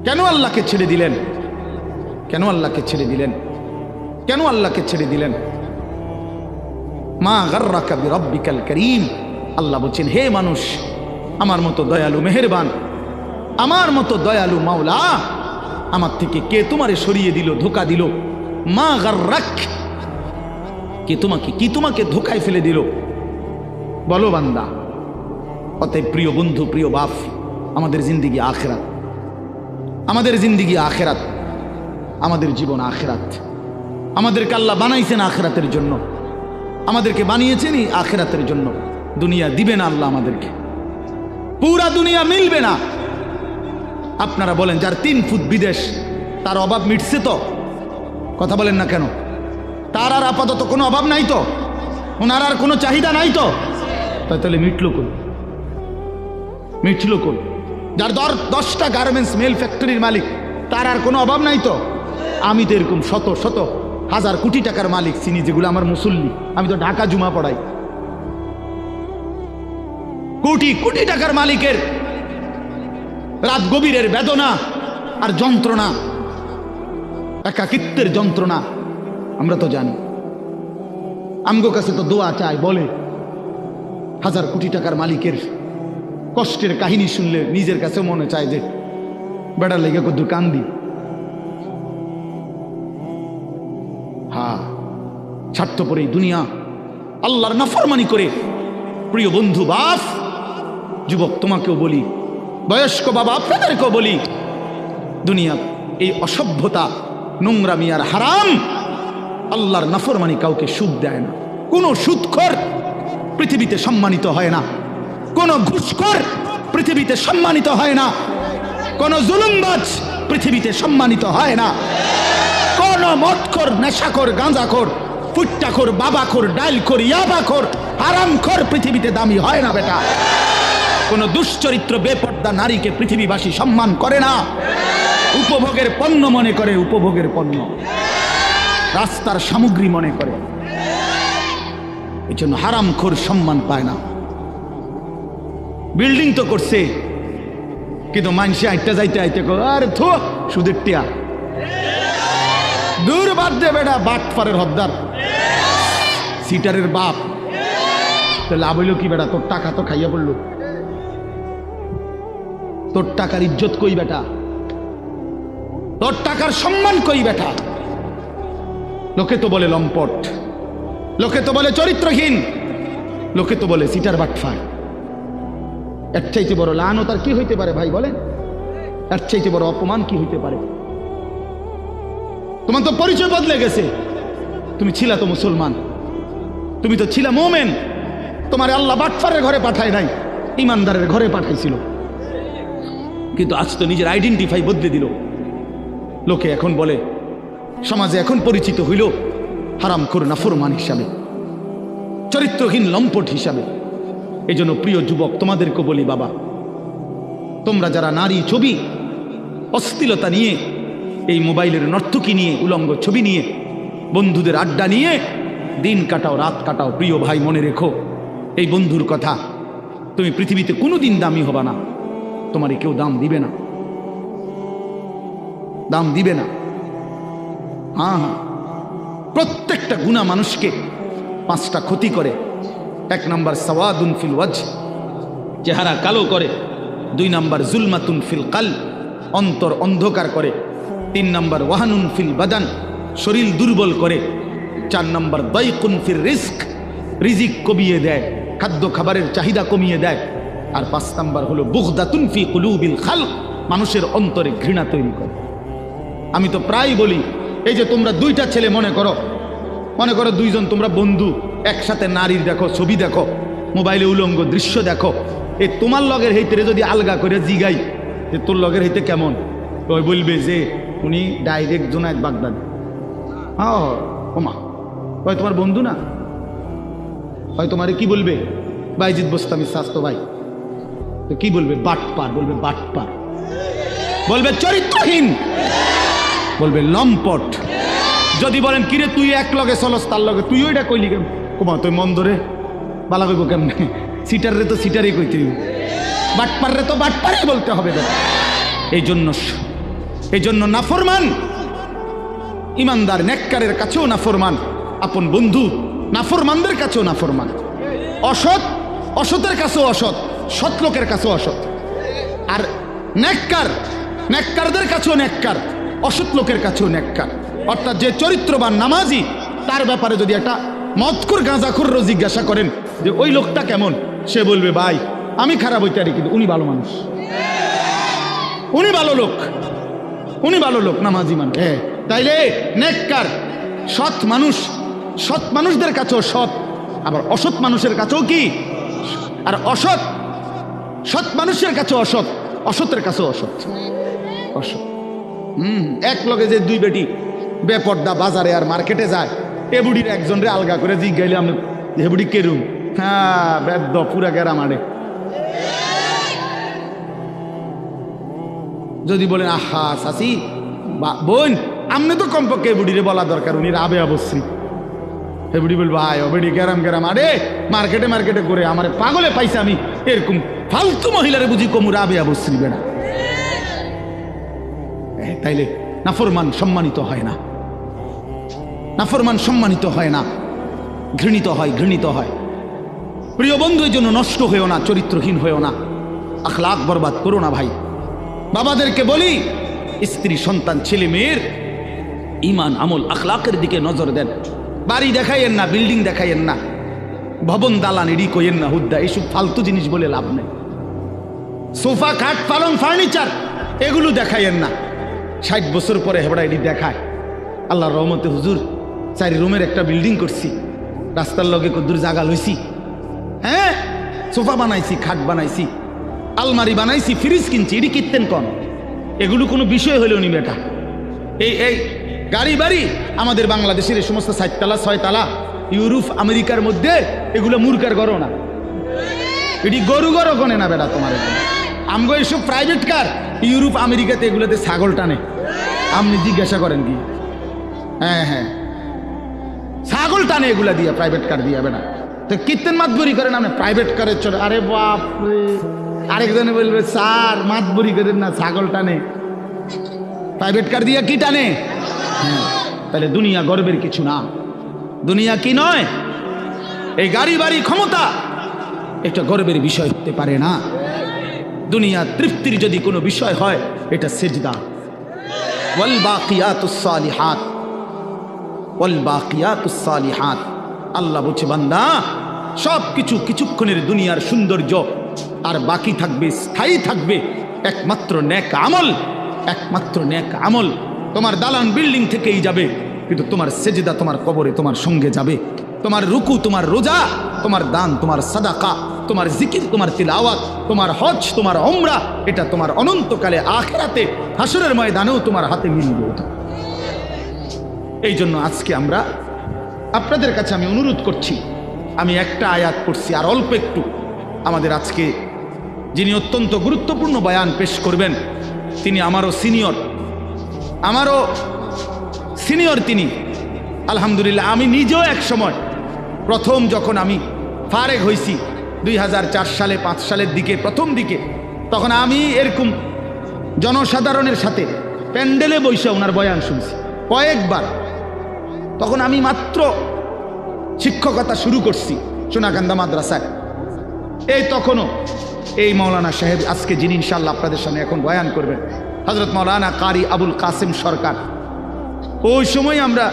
কেন আল্লাহকে ছেড়ে দিলেন? কেন আল্লাহকে ছেড়ে দিলেন? কেন আল্লাহকে ছেড়ে দিলেন? মা গাররাকা বিরাব্বিকাল কারীম। আল্লাহ বলছেন, হে মানুষ, আমার মতো দয়ালু মেহেরবান, আমার মতো দয়ালু মাওলা, আমার থেকে কে তোমারে সরিয়ে দিল, ধোকা দিল? মা গাররাক, কি তোমাকে ধোকায় ফেলে দিল? বলো বান্দা। অতএব প্রিয় বন্ধু, প্রিয় বাপ, আমাদের জিন্দিগি আখিরাত, আমাদের জিন্দিগি আখিরাত, আমাদের জীবন আখিরাত। আমাদেরকে আল্লাহ বানাইছেন আখিরাতের জন্য। আমাদেরকে বানিয়েছেনই আখিরাতের জন্য। দুনিয়া দিবে না আল্লাহ আমাদেরকে, পুরা দুনিয়া মিলবে না। আপনারা বলেন যার 3 ফুট বিদেশ তার অভাব মিটছে তো? কথা বলেন না কেন? তার আর আপাতত কোনো অভাব নাই তো? ওনার আর কোনো চাহিদা নাই তো? তাহলে মিটল কোন? মিটল কোন? যার 10টা গার্মেন্টস মেল ফ্যাক্টরির মালিক তার আর কোনো অভাব নাই তো? আমি তো এরকম শত শত হাজার কোটি টাকার মালিক চিনি, যেগুলো আমার মুসল্লি। আমি তো ঢাকা জুমা পড়াই। কোটি কোটি টাকার মালিকের রাত গভীরের বেদনা আর যন্ত্রণা, একাকিত্বের যন্ত্রণা আমরা তো জানি। আমগো কাছে তো দোয়া চায়, বলে হাজার কোটি টাকার মালিকের কষ্টের কাহিনী শুনলে নিজের কাছে মনে চায় যে বেড়ার লেগে কত কান্দি। হ্যাঁ, স্বার্থপর এই দুনিয়া আল্লাহর নাফরমানি করে। প্রিয় বন্ধু, বাপ, যুবক তোমাকেও বলি, বয়স্ক বাবা আপনাদেরকেও বলি, দুনিয়া এই অসভ্যতা, নোংরামি আর হারাম, আল্লাহর নাফরমানি কাউকে সুখ দেয় না। কোনো সুদখোর পৃথিবীতে সম্মানিত হয় না, কোনো ঘুষখোর পৃথিবীতে সম্মানিত হয় না, কোনো জুলুমবাজ পৃথিবীতে সম্মানিত হয় না, কোনো মদখোর, নেশাখোর, গাঁজাখোর, ফুট্টাখোর, বাবাখোর, ডাইলখোর, ইয়াবাখোর, হারামখোর পৃথিবীতে দামি হয় না বেটা। কোন দুশ্চরিত্র বেপর্দা নারীকে পৃথিবীবাসী সম্মান করে না, উপভোগের পণ্য মনে করে, উপভোগের পণ্য, রাস্তার সামগ্রী মনে করে। এই জন্য হারামখোর সম্মান পায় না। বিল্ডিং তো করছে, কিন্তু মানুষে আইটা যাইতে আইতে আরে থো সুদের টিয়া, দূর বাদ দে বেটা, বাটপারের হদ্দার, সিটারের বাপ। লাভ হইল কি বেটা? তোর টাকা তো খাইয়া পড়লো, তোর টাকার ইজ্জত কই বেটা? তোর টাকার সম্মান কই বেটা? লোকে তো বলে লম্পট, লোকে তো বলে চরিত্রহীন, লোকে তো বলে সিটার বাটফার। এর চাইতে বড় লানত আর কি হইতে পারে ভাই বলেন? এর চাইতে বড় অপমান কি হইতে পারে? তোমার তো পরিচয় বদলে গেছে। তুমি ছিলা তো মুসলমান, তুমি তো ছিলা মোমেন। তোমার আল্লাহ বাটফারের ঘরে পাঠায় নাই, ইমানদারের ঘরে পাঠাইছিল। কিন্তু আজ তো নিজের আইডেন্টিফাই বদলে দিল। লোকে এখন বলে, সমাজে এখন পরিচিত হইল হারামখোর, নাফরমান হিসাবে, চরিত্রহীন, লম্পট হিসাবে। এই জন্য প্রিয় যুবক তোমাদেরকে বলি, বাবা, তোমরা যারা নারী ছবি, অশ্লীলতা নিয়ে, এই মোবাইলের নর্তকী নিয়ে, উলঙ্গ ছবি নিয়ে, বন্ধুদের আড্ডা নিয়ে দিন কাটাও, রাত কাটাও, প্রিয় ভাই মনে রেখো এই বন্ধুর কথা, তুমি পৃথিবীতে কোনোদিন দামি হবা না। তোমারই কেউ দাম দিবে না, দাম দিবে না। হ্যাঁ হ্যাঁ, প্রত্যেকটা গুনাহ মানুষকে 5টা ক্ষতি করে। 1 নাম্বার সাওয়াদুন ফিল ওয়াজহ, চেহারা কালো করে। 2 নাম্বার জুলমাতুন ফিল কালব, অন্তর অন্ধকার করে। 3 নাম্বার ওয়াহানুন ফিল বাদান, শরীর দুর্বল করে। 4 নাম্বার দাইকুন ফির রিজক, রিজিক কমিয়ে দেয়, খাদ্য খাবারের চাহিদা কমিয়ে দেয়। আর 5 নাম্বার হলো বুগদাতুন ফি কুলুবিল খালক, মানুষের অন্তরে ঘৃণা তৈরি করে। আমি তো প্রায় বলি, এই যে তোমরা 2টা ছেলে মনে করো 2 জন তোমরা বন্ধু, একসাথে নারীর দেখো, ছবি দেখো, মোবাইলে উলঙ্গ দৃশ্য দেখো, এই তোমার লগের হইতে যদি আলগা করে জিগাই যে তোর লগের হইতে কেমন, ওই বলবে যে উনি ডাইরেক্ট জুনায়েদ বাগদাদি। হ্যাঁ ওমা, ওই তোমার বন্ধু না, হয় তোমারে কি বলবে? বাইজিদ বোস্তামি স্বাস্থ্য ভাই। তো কি বলবে? বাটপার বলবে, বাটপার বলবে, চরিত্রহীন বলবে, লম্পট। যদি বলেন কিরে তুই এক লগে চলস, তার লগে তুই ওইটা কইলি কেন? কুমা তুই মন ধরে বালা কইব কেমনে? সিটার রে তো সিটারই কইতে, বাটপার রে তো বাটপারই বলতে হবে। এই জন্য নাফরমান ইমানদার নেককারের কাছেও নাফরমান, আপন বন্ধু নাফরমানদের কাছেও নাফরমান, অসৎ অসতের কাছেও অসৎ, সৎ লোকের কাছেও অসৎ। আর নেককারদের কাছেও নেককার, অসৎ লোকের কাছেও নেককার। অর্থাৎ যে চরিত্রবান নামাজি, তার ব্যাপারে যদি একটা মদখোর, গাঁজাখোরও জিজ্ঞাসা করেন যে ওই লোকটা কেমন, সে বলবে ভাই আমি খারাপ হইতে পারি, কিন্তু উনি ভালো মানুষ, উনি ভালো লোক, উনি ভালো লোক, নামাজি মানুষ। তাইলে নেককার সৎ মানুষদের কাছেও সৎ, আবার অসৎ মানুষের কাছেও কি, আর অসৎ সৎ মানুষের কাছে অসৎ, অসতের কাছেও অসৎ। অসৎ এক লগে যে দুই বেটি বেপর্দা বাজারে আর মার্কেটে যায়, এ বুড়ির একজন রে আলগা করে জিজ্ঞাইলে আমি হে বুড়ি কেরুম, হ্যাঁ বেদ্য পুরা গেরা মারে। যদি বলেন আহা চাচি বোন, আমনে তো কমপক্ষে এ বুড়িরে বলা দরকার, উনি রাবে অবশ্যই। হে বুড়ি বলবো আয় বেড়ি গেরাম গেরাম আরে মার্কেটে মার্কেটে করে আমার পাগলে পাইছে, আমি এরকম ফালতু মহিলারে বুঝি কমু রাবে অবশ্যই বেড়া। তাইলে নাফরমান সম্মানিত হয় না, নাফরমান সম্মানিত হয় না, ঘৃণিত হয়, ঘৃণিত হয়। প্রিয় বন্ধু, এই জন্য নষ্ট হয়েও না, চরিত্রহীন হয়েও না, আখলাক বরবাদ করো না ভাই। বাবাদেরকে বলি, স্ত্রী সন্তান ছেলে মেয়ের ইমান আমল আখলাকের দিকে নজর দেন। বাড়ি দেখাইয়েন না, বিল্ডিং দেখাইয়েন না, ভবন দালান এডি কইয়েন না, হুদ্দা এইসব ফালতু জিনিস বলে লাভ নেই। সোফা খাট পালং ফার্নিচার এগুলো দেখাইয়েন না। 60 বছর পরে হেবড়া এডি দেখায়। আল্লাহর রহমতে হুজুর 4 রুমের একটা বিল্ডিং করছি, রাস্তার লগে কদ্দুর জায়গা লইছি, হ্যাঁ সোফা বানাইছি, খাট বানাইছি, আলমারি বানাইছি, ফ্রিজ কিনছি, এডি কিনতেন কন? এগুলো কোনো বিষয় হলেও নি বেটা। এই গাড়ি বাড়ি আমাদের বাংলাদেশের এই সমস্ত 4 তালা 6 তালা ইউরোপ আমেরিকার মধ্যে এগুলো মূর্খার গড়ো না, এটি গরু গড়ো গনে না বেটা তোমার। আমগো এইসব প্রাইভেট কার ইউরোপ আমেরিকাতে এগুলোতে ছাগল টানে, আপনি জিজ্ঞাসা করেন কি? হ্যাঁ ছাগল টানে এগুলা দিয়ে, প্রাইভেট কার দিয়ে বেটা। তো কীর্তন মাতবরি করেন আপনি প্রাইভেট কারের চলে, আরে বাপ রে। আরেকজনে বলবে স্যার মাতবরি করেন না, ছাগল টানে, প্রাইভেট কার দিয়ে কি টানে? তাহলে দুনিয়া গর্বের কিছু না, দুনিয়া কি নয়, এই গাড়ি বাড়ি ক্ষমতা এটা গর্বের বিষয় হতে পারে না। দুনিয়া তৃপ্তির যদি কোনো বিষয় হয় এটা সিজদা। ওয়াল বাকিয়াতুস সালিহাত, ওয়াল বাকিয়াতুস সালিহাত। আল্লাহ বলছে বান্দা সব কিছু কিছুক্ষণের দুনিয়ার সৌন্দর্য, আর বাকি থাকবে, স্থায়ী থাকবে একমাত্র নেক আমল, একমাত্র নেক আমল। তোমার দালান বিল্ডিং থেকেই যাবে, কিন্তু তোমার সেজদা তোমার কবরে তোমার সঙ্গে যাবে। তোমার রুকু, তোমার রোজা, তোমার দান, তোমার সাদাকা, তোমার জিকির, তোমার তিলাওয়াত, তোমার হজ, তোমার উমরা, এটা তোমার অনন্তকালে আখিরাতে হাসরের ময়দানেও তোমার হাতে মিলবে। এই জন্য আজকে আমরা আপনাদের কাছে আমি অনুরোধ করছি, আমি একটা আয়াত পড়ছি আর অল্প একটু। আমাদের আজকে যিনি অত্যন্ত গুরুত্বপূর্ণ বয়ান পেশ করবেন, তিনি আমারও সিনিয়র তিনি আলহামদুলিল্লাহ। আমি নিজেও এক সময় প্রথম যখন আমি ফারেগ হয়েছি 2004 সালে 5 সালের দিকে, প্রথম দিকে, তখন আমি এরকম জনসাধারণের সাথে প্যান্ডেলে বসে ওনার বয়ান শুনছি কয়েকবার। তখন আমি মাত্র শিক্ষকতা শুরু করছি সোনাকান্দা মাদ্রাসায়। এই তখনও এই মৌলানা সাহেব আজকে যিনি ইনশাআল্লাহ আপনাদের সামনে এখন বয়ান করবেন, হযরত মাওলানা কারি আবুল কাসেম সরকার, ওই সময় আমরা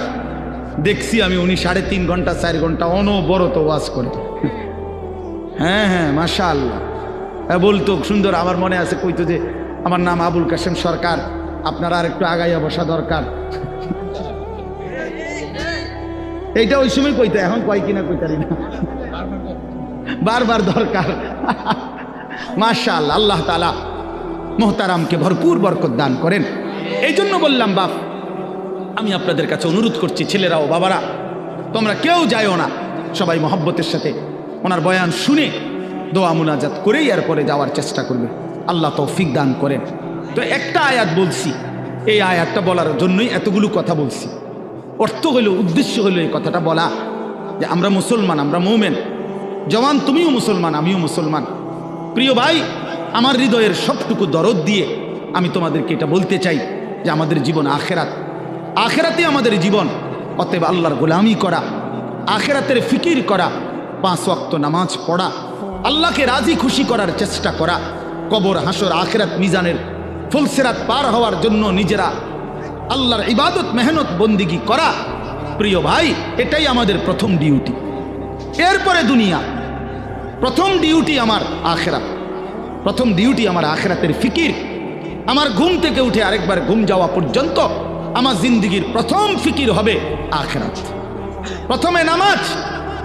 দেখছি আমি উনি 3.5 ঘন্টা 4 ঘন্টা অনবরত ওয়াজ করে। হ্যাঁ মাশাআল্লাহ বলতো সুন্দর। আমার মনে আছে কইতো যে আমার নাম আবুল কাসেম সরকার, আপনারা আর একটু আগাইয়া বসা দরকার। এইটা ওই সময় কইতো, এখন কয় কিনা কইতারি না, বারবার দরকার। মাশাআল্লাহ, আল্লাহ তাআলা মোহতারামকে ভরপুর বরকত দান করেন। এই জন্য বললাম বাপ, আমি আপনাদের কাছে অনুরোধ করছি, ছেলেরাও বাবারা, তোমরা কেউ যাইও না, সবাই মহব্বতের সাথে ওনার বয়ান শুনে দোয়া মুনাজাত করেই এরপরে যাওয়ার চেষ্টা করবে। আল্লাহ তৌফিক দান করেন। তো একটা আয়াত বলছি, এই আয়াতটা বলার জন্যই এতগুলো কথা বলছি। অর্থ হলো, উদ্দেশ্য হলো এই কথাটা বলা যে আমরা মুসলমান, আমরা মুমিন। জওয়ান তুমিও মুসলমান, আমিও মুসলমান। প্রিয় ভাই, আমার হৃদয়ের সবটুকু দরদ দিয়ে আমি তোমাদেরকে এটা বলতে চাই যে আমাদের জীবন আখেরাত, আখেরাতে আমাদের জীবন। অতএব আল্লাহর গোলামি করা, আখেরাতের ফিকির করা, 5 ওয়াক্ত নামাজ পড়া, আল্লাহকে রাজি খুশি করার চেষ্টা করা, কবর হাসর আখেরাত মিজানের ফুলসিরাত পার হওয়ার জন্য নিজেরা আল্লাহর ইবাদত মেহনত বন্দিগি করা। প্রিয় ভাই, এটাই আমাদের প্রথম ডিউটি। এরপরে দুনিয়া। প্রথম ডিউটি আমার আখেরাত, প্রথম ডিউটি আমার আখেরাতের ফিকির। আমার ঘুম থেকে উঠে আরেকবার ঘুম যাওয়া পর্যন্ত আমার জিন্দিগির প্রথম ফিকির হবে আখেরাত। প্রথমে নামাজ,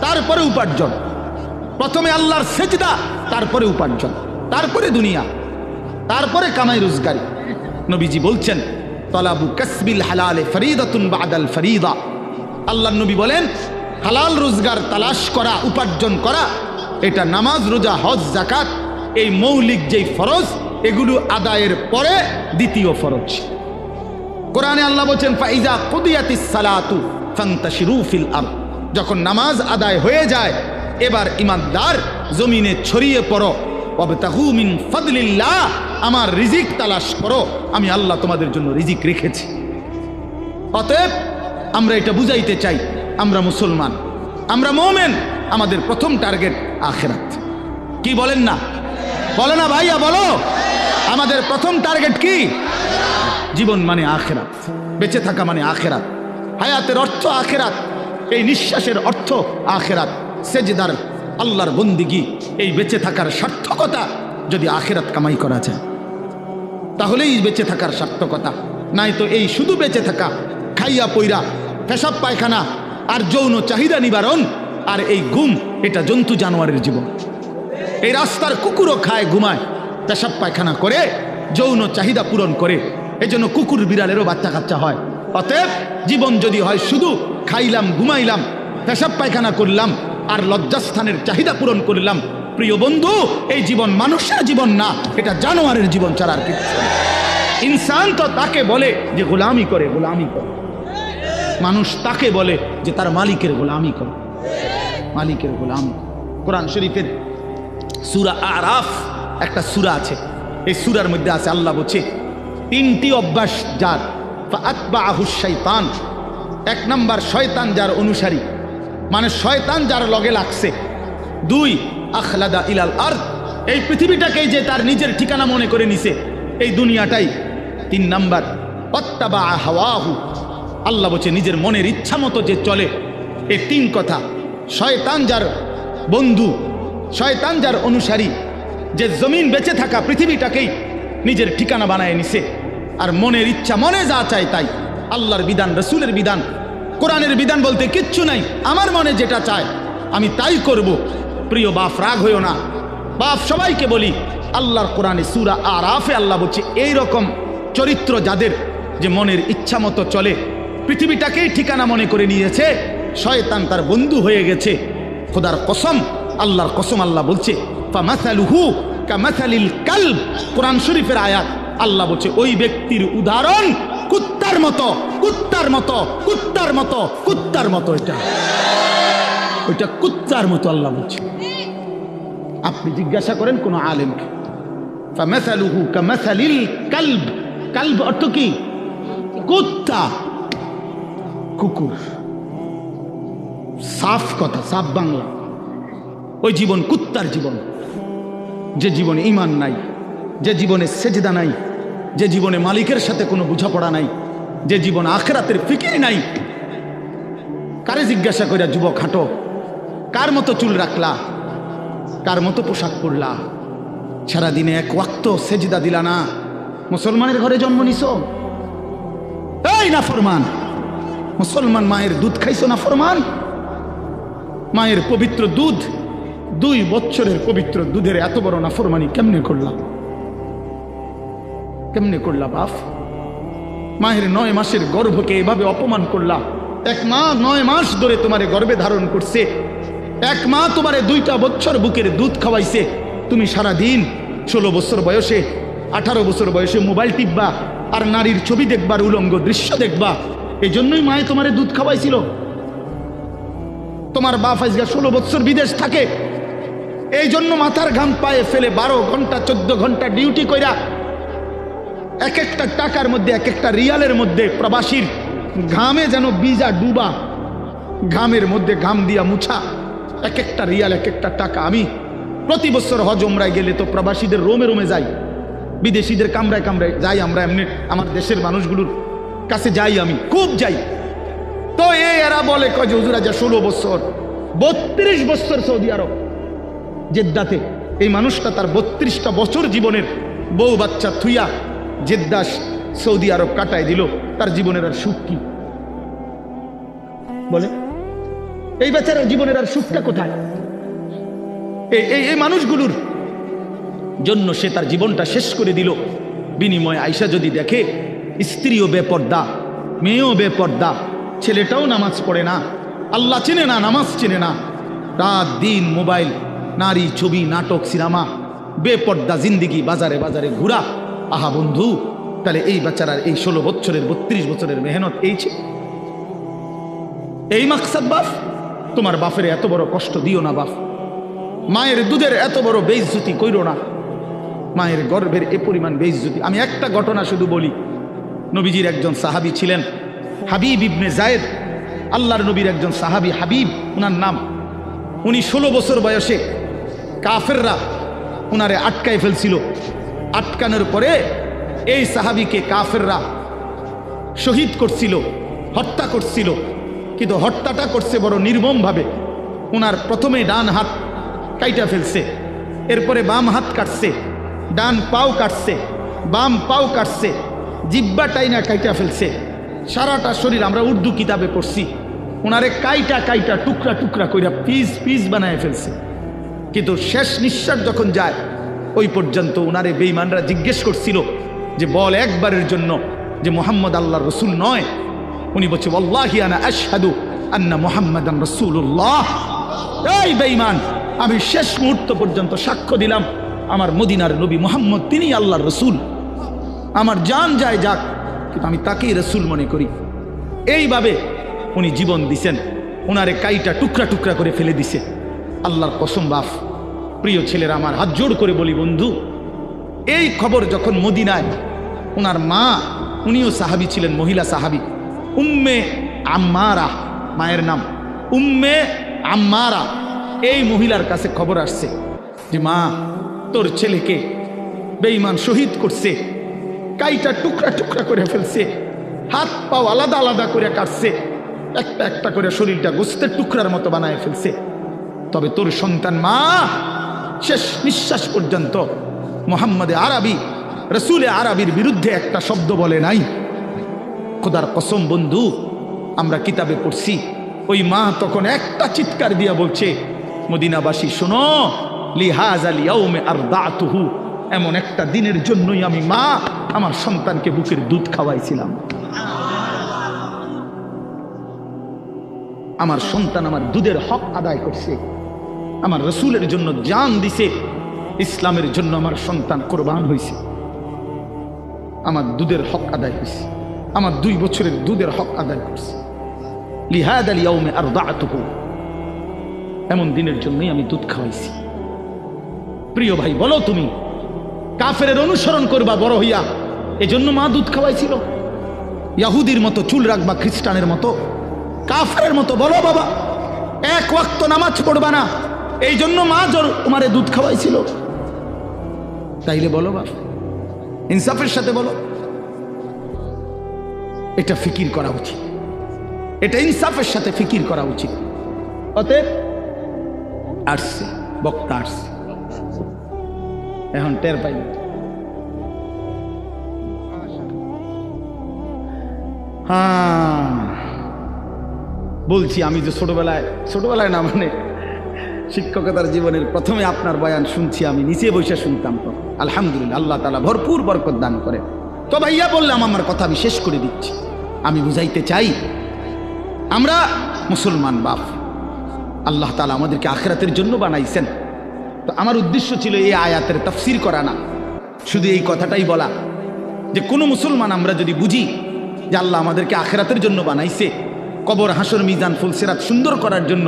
তারপরে উপার্জন। প্রথমে আল্লাহর সেজদা, তারপরে উপার্জন, তারপরে দুনিয়া, তারপরে কামাই রোজগারি। নবীজি বলছেন তলাবু কাসবিল হালালে ফরিদাতুন বাদাল ফরিদা। আল্লাহর নবী বলেন হালাল রোজগার তালাশ করা, উপার্জন করা, এটা নামাজ, রোজা, হজ, যাকাত, এই মৌলিক যেই ফরজ, এগুলো আদায়ের পরে দ্বিতীয় ফরজ। কোরআনে আল্লাহ বলছেন ফাইজা কুদিয়াতিস সালাতু ফান্তাশিরু ফিল আরদ। যখন নামাজ আদায় হয়ে যায়, এবার ইমানদার জমিনে ছড়িয়ে পড়ো, ওয়াবতাগু মিন ফাদলিল্লাহ, আমার রিজিক তালাশ করো, আমি আল্লাহ তোমাদের জন্য রিজিক রেখেছি। অতএব আমরা এটা বুঝাইতে চাই, আমরা মুসলমান, আমরা মুমিন, আমাদের প্রথম টার্গেট আখিরাত। কি বলেন না? বলো না ভাইয়া, বলো। আমাদের প্রথম টার্গেট কি? জীবন মানে আখিরাত, বেঁচে থাকা মানে আখিরাত, হায়াতের অর্থ আখিরাত, এই নিঃশ্বাসের অর্থ আখিরাত, সেজদার আল্লাহর বন্দিগি, এই বেঁচে থাকার সার্থকতা যদি আখিরাত কামাই করা যায় তাহলেই বেঁচে থাকার সার্থকতা। নাই তো এই শুধু বেঁচে থাকা, খাইয়া পইরা, পেশাব পায়খানা আর যৌন চাহিদা নিবারণ আর এই ঘুম, এটা জন্তু জানোয়ারের জীবন। এই রাস্তার কুকুরও খায়, ঘুমায়, পেশাব পায়খানা করে, যৌন চাহিদা পূরণ করে। এই জন্য কুকুর বিড়ালেরও বাচ্চা কাচ্চা হয়। অতএব জীবন যদি হয় শুধু খাইলাম, ঘুমাইলাম, পেশাব পায়খানা করলাম আর লজ্জাস্থানের চাহিদা পূরণ করলাম, প্রিয় বন্ধু, এই জীবন মানুষের জীবন না, এটা জানোয়ারের জীবন ছাড়া আর কিছু। ইনসান তো তাকে বলে যে গোলামি করে, গোলামি করে। মানুষ তাকে বলে যে তার মালিকের গোলামি করে, মালিকের গোলামি। কোরআন শরীফের সূরা আরাফ একটা সূরা আছে, এই সূরার মধ্যে আছে আল্লাহ বলছে তিনটি অভ্যাস যার, ফাআতবাহুশ শাইতান। এক নাম্বার, শয়তান যার অনুসারী, মানে শয়তান যার লগে লাগছে। দুই, আখলাদা ইলাল আরদ, এই পৃথিবীটাকেই যে তার নিজের ঠিকানা মনে করে নিছে, এই দুনিয়াটাই। তিন নাম্বার, অত্তাবা হাওয়াহু, আল্লাহ বলছে নিজের মনের ইচ্ছা মতো যে চলে। এই তিন কথা, শয়তান যার বন্ধু, শয়তান যার অনুসারী, যে জমিন বেঁচে থাকা পৃথিবীটাকেই নিজের ঠিকানা বানায় নিছে, আর মনের ইচ্ছা, মনে যা চায় তাই। আল্লাহর বিধান, রসুলের বিধান, কোরআনের বিধান বলতে কিচ্ছু নাই, আমার মনে যেটা চায় আমি তাই করব। প্রিয় বাপ, রাগ হইও না, বাপ সবাইকে বলি, আল্লাহর কোরআনে সূরা আরাফে আল্লাহ বলছে এইরকম চরিত্র যাদের, যে মনের ইচ্ছা মতো চলে, পৃথিবীটাকেই ঠিকানা মনে করে নিয়েছে, শয়তান তার বন্ধু হয়ে গেছে। খোদার কসম, আল্লাহর কসম, আল্লাহ বলছে ফামাসালুহু কামাসালিল কালব। কোরআন শরীফের আয়াত, আল্লাহ বলছে ওই ব্যক্তির উদাহরণ কুত্তার মতো, কুত্তার মতো, কুত্তার মতো, কুত্তার মতো। এটা ওইটা কুত্তার মতো আল্লাহ বলছে। আপনি জিজ্ঞাসা করেন কোন আলেমকে, ফামাসালুহু কামাসালিল কালব। কালব অর্থ কি? কুত্তা, কুকুর। সাফ কথা, সাফ বাংলা। ওই জীবন কুত্তার জীবন, যে জীবনে ঈমান নাই, যে জীবনে সেজদা নাই, যে জীবনে মালিকের সাথে কোনো বোঝাপড়া নাই, যে জীবন আখিরাতের ফিকির নাই। কারে জিজ্ঞাসা কইরা যুবক হাঁটো, কার মতো চুল রাখলা, কার মতো পোশাক পরলা, সারাদিনে এক ওয়াক্ত সেজদা দিলা না, মুসলমানের ঘরে জন্ম নিছো? এই নাফরমান মুসলমান, মায়ের দুধ খাইছো নাফরমান? মায়ের পবিত্র দুধ, 2 বছরের পবিত্র দুধের এত বড় নাফরমানি কেমনে করলাম? কেমনে করলা বাপ? মায়ের 9 মাসের গর্ভকে এভাবে অপমান করলা। এক মা 9 মাস ধরে তোমারে গর্ভে ধারণ করছে, এক মা তোমারে 2টা বছর বুকের দুধ খাওয়াইছে। তুমি সারাদিন 16 বছর বয়সে, 18 বছর বয়সে মোবাইল টিপবা আর নারীর ছবি দেখবার, উলঙ্গ দৃশ্য দেখবা। এই জন্যই মায়ে তোমারে দুধ খাওয়াইছিল। তোমার বাপ আজকে 16 বছর বিদেশ থাকে, এই জন্য মাথার ঘাম পায়ে ফেলে 12 ঘন্টা 14 ঘন্টা ডিউটি কইরা এক একটা টাকার মধ্যে, এক একটা রিয়ালের মধ্যে প্রবাসীর ঘামে যেন বিজা ডুবা, ঘামের মধ্যে ঘাম দিয়া মুছা, এক একটা রিয়াল, এক একটা টাকা। আমি প্রতি বছর হজ উমরায় গেলে তো প্রবাসীদের রোমে রোমে যাই, বিদেশিদের কামরায় কামরায় যাই। আমরা এমনি আমার দেশের মানুষগুলোর কাছে যাই, আমি খুব যাই। তো এরা বলে কয় যে হুজুর আজ 16 বছর, 32 বছর সৌদি আরব জেদ্দাতে। এই মানুষটা তার 32টা বছর জীবনের বউ বাচ্চা থুইয়া জেদ্দা সৌদি আরব কাটায় দিল, তার জীবনের আর সুখ কি? বলে এই বেচারার জীবনের আর সুখটা কোথায়? এই মানুষগুলোর জন্য সে তার জীবনটা শেষ করে দিল। বিনিময়ে আয়সা যদি দেখে স্ত্রীও বেপর্দা, মেয়েও বেপর্দা, ছেলেটাও নামাজ পড়ে না, আল্লাহ চেনে না, নামাজ চেনে না, রাত দিন মোবাইল, নারী, ছবি, নাটক, সিনেমা, বেপর্দা জিন্দিগি, বাজারে বাজারে ঘুরা। আহা বন্ধু, তাহলে এই বেচারার এই 16 বছরের 32 বছরের মেহনত এই মাকসাদ বাপ? তোমার বাপের এত বড় কষ্ট দিও না বাপ। মায়ের দুধের এত বড় বেইজ্জতি কইরো না। মায়ের গর্ভের এ পরিমাণ বেইজ্জতি। আমি একটা ঘটনা শুধু বলি। নবীজির একজন সাহাবী ছিলেন হাবিব ইবনে জায়েদ, আল্লাহর নবীর একজন সাহাবী হাবিব উনার নাম। উনি 16 বছর বয়সে কাফেররা উনারে আটকায় ফেলছিল। আটকানোর পরে এই সাহাবীকে কাফেররা শহীদ করছিল, হত্যা করছিল। কিন্তু হত্যাটা করছে বড় নির্মমভাবে। উনার প্রথমে ডান হাত কাইটা ফেলছে, এরপরে বাম হাত কাটছে, ডান পাও কাটছে, বাম পাও কাটছে, জিব্বা টাইনা কাইটা ফেলছে, সারাটা শরীর। আমরা উর্দু কিতাবে পড়ছি উনারে কাইটা কাইটা টুকরা টুকরা কইরা পিস পিস বানায় ফেলছে। কিন্তু শেষ নিঃশ্বাস যখন যায় ওই পর্যন্ত উনারে বেঈমানরা জিজ্ঞেস করছিল যে বল একবারের জন্য যে মুহাম্মদ আল্লাহর রসুল নয়। উনি বলছে ওয়াল্লাহি আনা আশহাদু আন্না মুহাম্মাদান রাসূলুল্লাহ। এই বেঈমান, আমি শেষ মুহূর্ত পর্যন্ত সাক্ষ্য দিলাম আমার মদিনার নবী মুহাম্মদ তিনি আল্লাহর রসুল। আমার জান যায় যাক, কিন্তু আমি তাকেই রসুল মনে করি। এইভাবে উনি জীবন দিছেন। উনারে কাইটা টুকরা টুকরা করে ফেলে দিছে। আল্লাহর কসম বাপ, প্রিয় ছেলেরা, আমার হাত জোড় করে বলি বন্ধু, এই খবর যখন মদিনায় উনার মা, উনিও সাহাবী ছিলেন, মহিলা সাহাবী, উম্মে আম্মারা মায়ের নাম, উম্মে আম্মারা, এই মহিলার কাছে খবর আসছে যে মা, তোর ছেলেকে বেঈমান শহীদ করছে, কাইটা টুকরা টুকরা করে ফেলছে, হাত পাও আলাদা আলাদা করে কাটছে, একটা একটা করে শরীরটা গোস্তের টুকরার মতো বানায় ফেলছে। তবে তোর সন্তান মা শেষ নিঃশ্বাস পর্যন্ত মুহাম্মদে আরবি, রসুলে আরবির বিরুদ্ধে একটা শব্দ বলে নাই। খোদার কসম বন্ধু, আমরা কিতাবে পড়ছি ওই মা তখন একটা চিৎকার দিয়া বলছে, মদিনাবাসী শোনো, লিহাযাল ইয়াউমে আরদাতুহু, এমন একটা দিনের জন্যই আমি মা আমার সন্তানকে বুকের দুধ খাওয়াইছিলাম। আমার সন্তান আমার দুধের হক আদায় করছে, আমার রসুলের জন্য জান দিছে, ইসলামের জন্য আমার সন্তান কোরবান হয়েছে, আমার দুধের হক আদায় হয়েছে, আমার 2 বছরের দুধের হক আদায় করছে। লিহাযাল ইয়াউমে আরদাতুহু, এমন দিনের জন্যই আমি দুধ খাওয়াইছি। প্রিয় ভাই, বলো তুমি কাফেরের অনুসরণ করবা বড় হইয়া, এজন্য মা দুধ খাওয়াইছিল? ইহুদির মতো চুল রাখবা, খ্রিস্টানের মতো, কাফেরের মতো বলো বাবা এক ওয়াক্ত নামাজ পড়বা না, এই জন্য মা তোমারে দুধ খাওয়াইছিল? তাইলে বলো বাপ, ইনসাফের সাথে বলো। এটা ফিকির করা উচিত, এটা ইনসাফের সাথে ফিকির করা উচিত। অতএব আসছে বক্তা, আসছে, এখন টের পাই। হ্যাঁ বলছি, আমি যে ছোটবেলায় না, মানে শিক্ষকতার জীবনের প্রথমে আপনার বয়ান শুনছি, আমি নিচে বসে শুনতাম। তো আলহামদুলিল্লাহ, আল্লাহ তাআলা ভরপুর বরকত দান করে। তো ভাইয়া বললাম, আমার কথা আমি শেষ করে দিচ্ছি। আমি বুঝাইতে চাই, আমরা মুসলমান বাপ, আল্লাহ তাআলা আমাদেরকে আখিরাতের জন্য বানাইছেন। তো আমার উদ্দেশ্য ছিল এই আয়াতের তাফসীর করা না, শুধু এই কথাটাই বলা যে কোনো মুসলমান আমরা যদি বুঝি যে আল্লাহ আমাদেরকে আখিরাতের জন্য বানাইছে, কবর, হাসর, মিজান, ফুলসিরাত সুন্দর করার জন্য,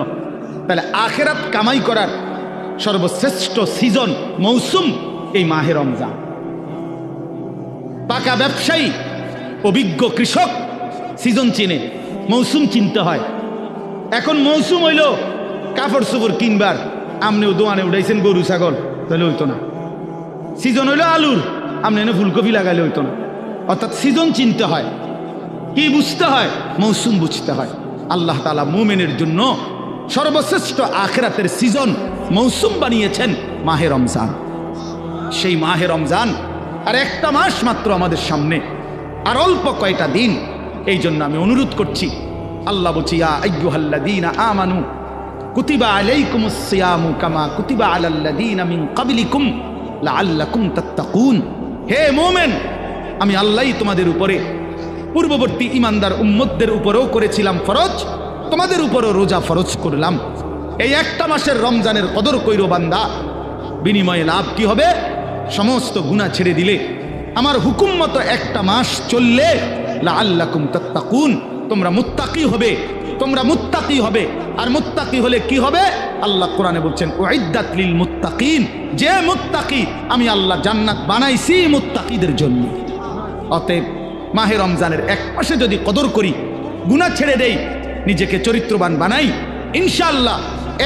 তাহলে আখিরাত কামাই করার সর্বশ্রেষ্ঠ সিজন, মৌসুম এই মাহে রমজান। পাকা ব্যবসায়ী, অভিজ্ঞ কৃষক সিজন চিনে, মৌসুম চিনতে হয়। এখন মৌসুম হইল কাপড় চোপড় কিনবার, আপনিও দোয়ানে উঠাইছেন গরু ছাগল, তাহলে হইতো না। সিজন হইল আলুর, আপনি এনে ফুলকপি লাগাইলে হইতো না। অর্থাৎ সিজন চিনতে হয়। কি বুঝতে হয়? মৌসুম বুঝতে হয়। আল্লাহ তাআলা মুমিনের জন্য সর্বশ্রেষ্ঠ আখিরাতের সিজন, মৌসুম বানিয়েছেন মাহে রমজান। সেই মাহে রমজান আর একটা মাস মাত্র আমাদের সামনে, আর অল্প কয়টা দিন। এই জন্য আমি অনুরোধ করছি, আল্লাহ বলছি, ইয়া আইয়ুহাল্লাযীনা আমানু কুতিবা আলাইকুমুস সিয়ামু কামা কুতিবা আলাল্লাযীনা মিন ক্বাবলিকুম লাআল্লাকুম তাত্তাকুন। হে মুমিন, আমি আল্লাহই তোমাদের উপরে পূর্ববর্তী ইমানদার উম্মতদের উপরেও করেছিলাম ফরজ, তোমাদের উপরও রোজা ফরজ করলাম। এই একটা মাসের রমজানের কদর কইরো বান্দা, বিনিময়ে লাভ কি হবে? সমস্ত গুনাহ ছেড়ে দিলে, আমার হুকুম মতো একটা মাস চললে লাআল্লাকুম তাত্তাকুন, তোমরা মুত্তাকি হবে, তোমরা মুত্তাকি হবে। আর মুত্তাকি হলে কি হবে? আল্লাহ কোরআনে বলছেন উইদ্দাত লিল মুত্তাকিন, যে মুত্তাকি আমি আল্লাহ জান্নাত বানাইছি মুত্তাকিদের জন্য। অতএব মাহে রমজানের এক মাসে যদি কদর করি, গুনাহ ছেড়ে দেই, নিজেকে চরিত্রবান বানাই, ইনশাআল্লাহ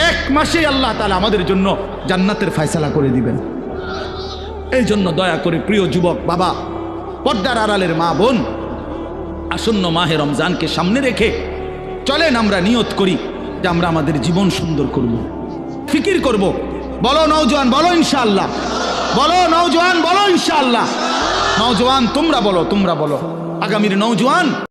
এক মাসে আল্লাহ তাআলা আমাদের জন্য জান্নাতের ফয়সালা করে দিবেন। এই জন্য দয়া করে প্রিয় যুবক বাবা, পর্দার আড়ালের মা বোন, আসন্ন মাহে রমজানকে সামনে রেখে চলেন আমরা নিয়ত করি যে আমরা আমাদের জীবন সুন্দর করব, ফিকির করব। বলো নওজোয়ান, বলো ইনশাআল্লাহ, বলো নওজোয়ান, বলো ইনশাআল্লাহ। নওজোয়ান তোমরা বলো, তোমরা বলো, আগামীর নওজোয়ান